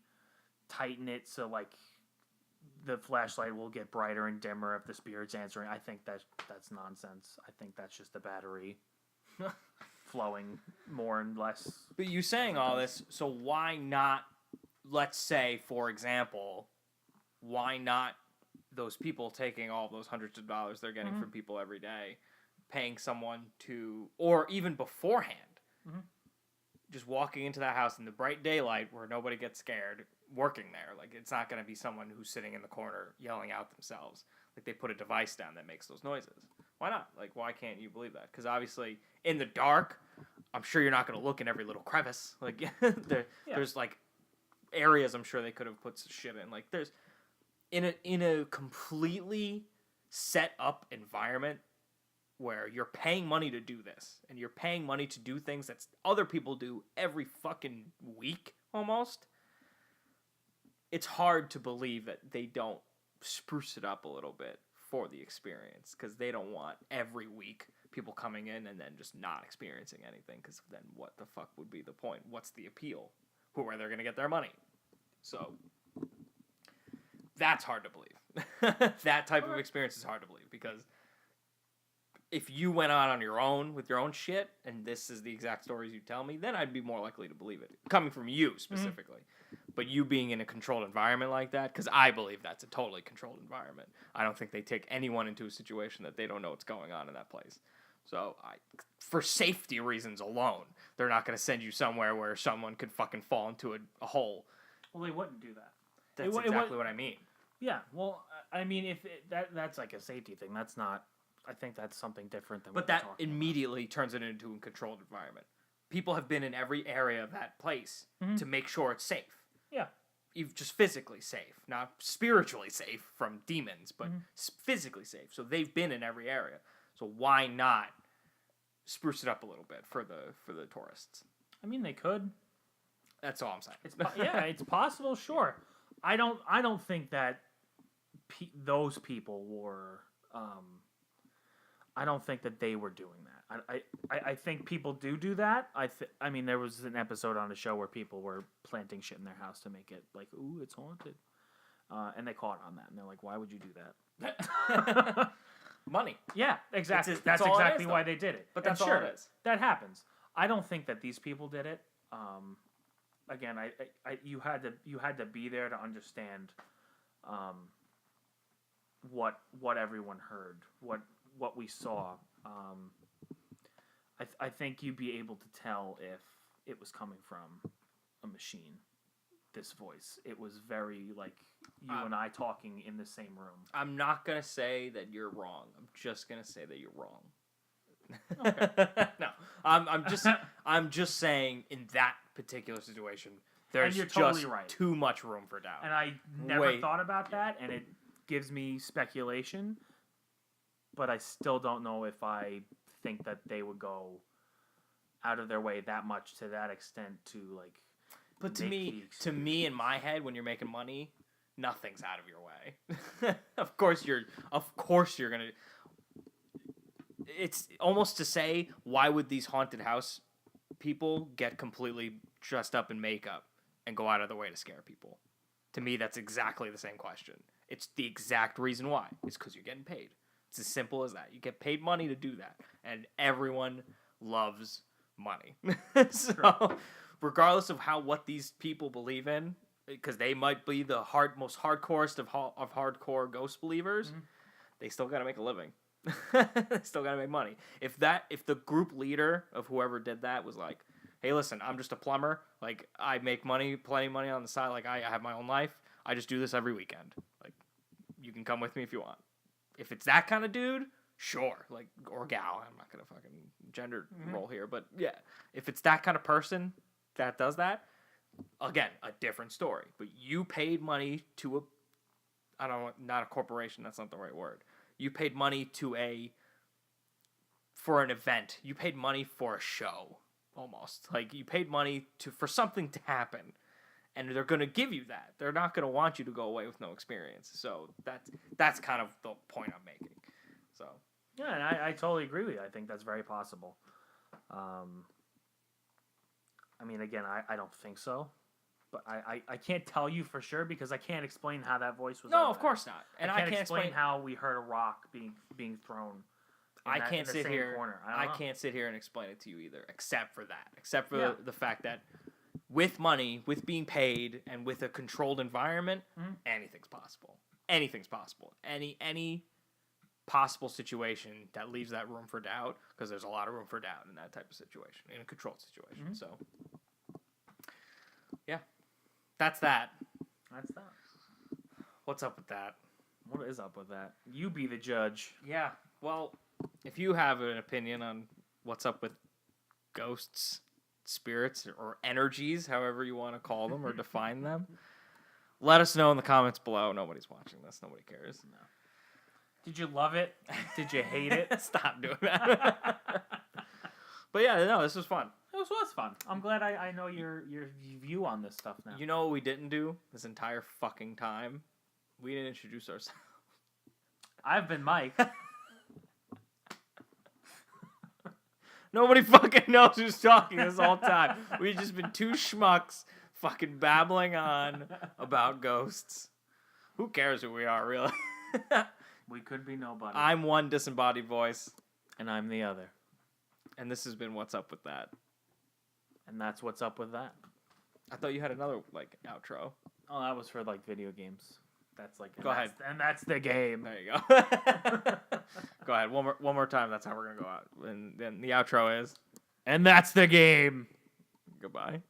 tighten it so, like, the flashlight will get brighter and dimmer if the spirit's answering. I think that's nonsense. I think that's just the battery flowing more and less. But you saying all this, so why not, let's say, for example, why not those people taking all those hundreds of dollars they're getting from people every day, paying someone to, or even beforehand, just walking into that house in the bright daylight where nobody gets scared, working there. Like, it's not going to be someone who's sitting in the corner yelling out themselves. Like, they put a device down that makes those noises. Why not? Like, why can't you believe that? Because obviously, in the dark, I'm sure you're not going to look in every little crevice. Like, there's like areas I'm sure they could have put some shit in. Like, there's in a completely set up environment where you're paying money to do this, and you're paying money to do things that other people do every fucking week almost. It's hard to believe that they don't spruce it up a little bit for the experience, because they don't want every week people coming in and then just not experiencing anything, because then what the fuck would be the point? What's the appeal? Who are they going to get their money? So that's hard to believe. That type of experience is hard to believe, because if you went on your own with your own shit, and this is the exact stories you tell me, then I'd be more likely to believe it. Coming from you, specifically. But you being in a controlled environment like that, because I believe that's a totally controlled environment. I don't think they take anyone into a situation that they don't know what's going on in that place. So, for safety reasons alone, they're not going to send you somewhere where someone could fucking fall into a hole. Well, they wouldn't do that. That's exactly what I mean. Yeah, well, I mean, if that's like a safety thing, that's not... I think that's something different than. But that immediately turns it into a controlled environment. People have been in every area of that place to make sure it's safe. Yeah, You've just physically safe, not spiritually safe from demons, but physically safe. So they've been in every area. So why not spruce it up a little bit for the tourists? I mean, they could. That's all I'm saying. It's possible. Sure, I don't think that those people were. I don't think that they were doing that. I think people do that. I mean, there was an episode on the show where people were planting shit in their house to make it like, ooh, it's haunted. And they caught on that. And they're like, why would you do that? Money. Yeah, exactly. That's all it exactly is, why they did it. But that's and all sure, it is. that happens. I don't think that these people did it. Again, you had to be there to understand what everyone heard, what we saw. I think you'd be able to tell if it was coming from a machine. This voice, it was very like you and I talking in the same room. I'm not gonna say that you're wrong. I'm just gonna say that you're wrong. Okay. No, I'm just saying in that particular situation, there's you're totally just right. too much room for doubt. And I never thought about that, and it gives me speculation. But I still don't know if I think that they would go out of their way that much to that extent to like. But to me, in my head, when you're making money, nothing's out of your way. Of course you're gonna. It's almost to say, why would these haunted house people get completely dressed up in makeup and go out of their way to scare people? To me, that's exactly the same question. It's the exact reason why. It's because you're getting paid. It's as simple as that. You get paid money to do that, and everyone loves money. So, regardless of what these people believe in, because they might be the most hardcorest of hardcore ghost believers, they still got to make a living. They still got to make money. If the group leader of whoever did that was like, "Hey, listen, I'm just a plumber. Like, I make money, plenty of money on the side. Like, I have my own life. I just do this every weekend. Like, you can come with me if you want." If it's that kind of dude, sure. Like, or gal. I'm not going to fucking gender roll here. But, yeah. If it's that kind of person that does that, again, a different story. But you paid money to not a corporation. That's not the right word. You paid money for an event. You paid money for a show, almost. Like, you paid money for something to happen. And they're going to give you that. They're not going to want you to go away with no experience. So that's kind of the point I'm making. So yeah, and I totally agree with you. I think that's very possible. I mean, again, I don't think so. But I can't tell you for sure because I can't explain how that voice was. No, of course not. And I can't explain how we heard a rock being thrown. I can't sit here. Corner. I can't sit here and explain it to you either, except for that. Except for the fact that with money, with being paid, and with a controlled environment, anything's possible. Anything's possible. Any possible situation that leaves that room for doubt, because there's a lot of room for doubt in that type of situation, in a controlled situation. So, yeah, that's that. That's that. What's up with that? What is up with that? You be the judge. Yeah, well, if you have an opinion on what's up with ghosts, spirits, or energies, however you want to call them or define them, let us know in the comments below. Nobody's watching this. Nobody cares. No. Did you love it? Did you hate it? Stop doing that. But yeah, no, this was fun. It was fun. I'm glad I know your view on this stuff now. You know what we didn't do this entire fucking time? We didn't introduce ourselves. I've been Mike. Nobody fucking knows who's talking this whole time. We've just been two schmucks fucking babbling on about ghosts. Who cares who we are, really? We could be nobody. I'm one disembodied voice. And I'm the other. And this has been What's Up With That. And that's what's up with that. I thought you had another, outro. Oh, that was for, video games. That's Go ahead. And that's the game. There you go. Go ahead. One more time. That's how we're going to go out. And then the outro is... And that's the game. Goodbye.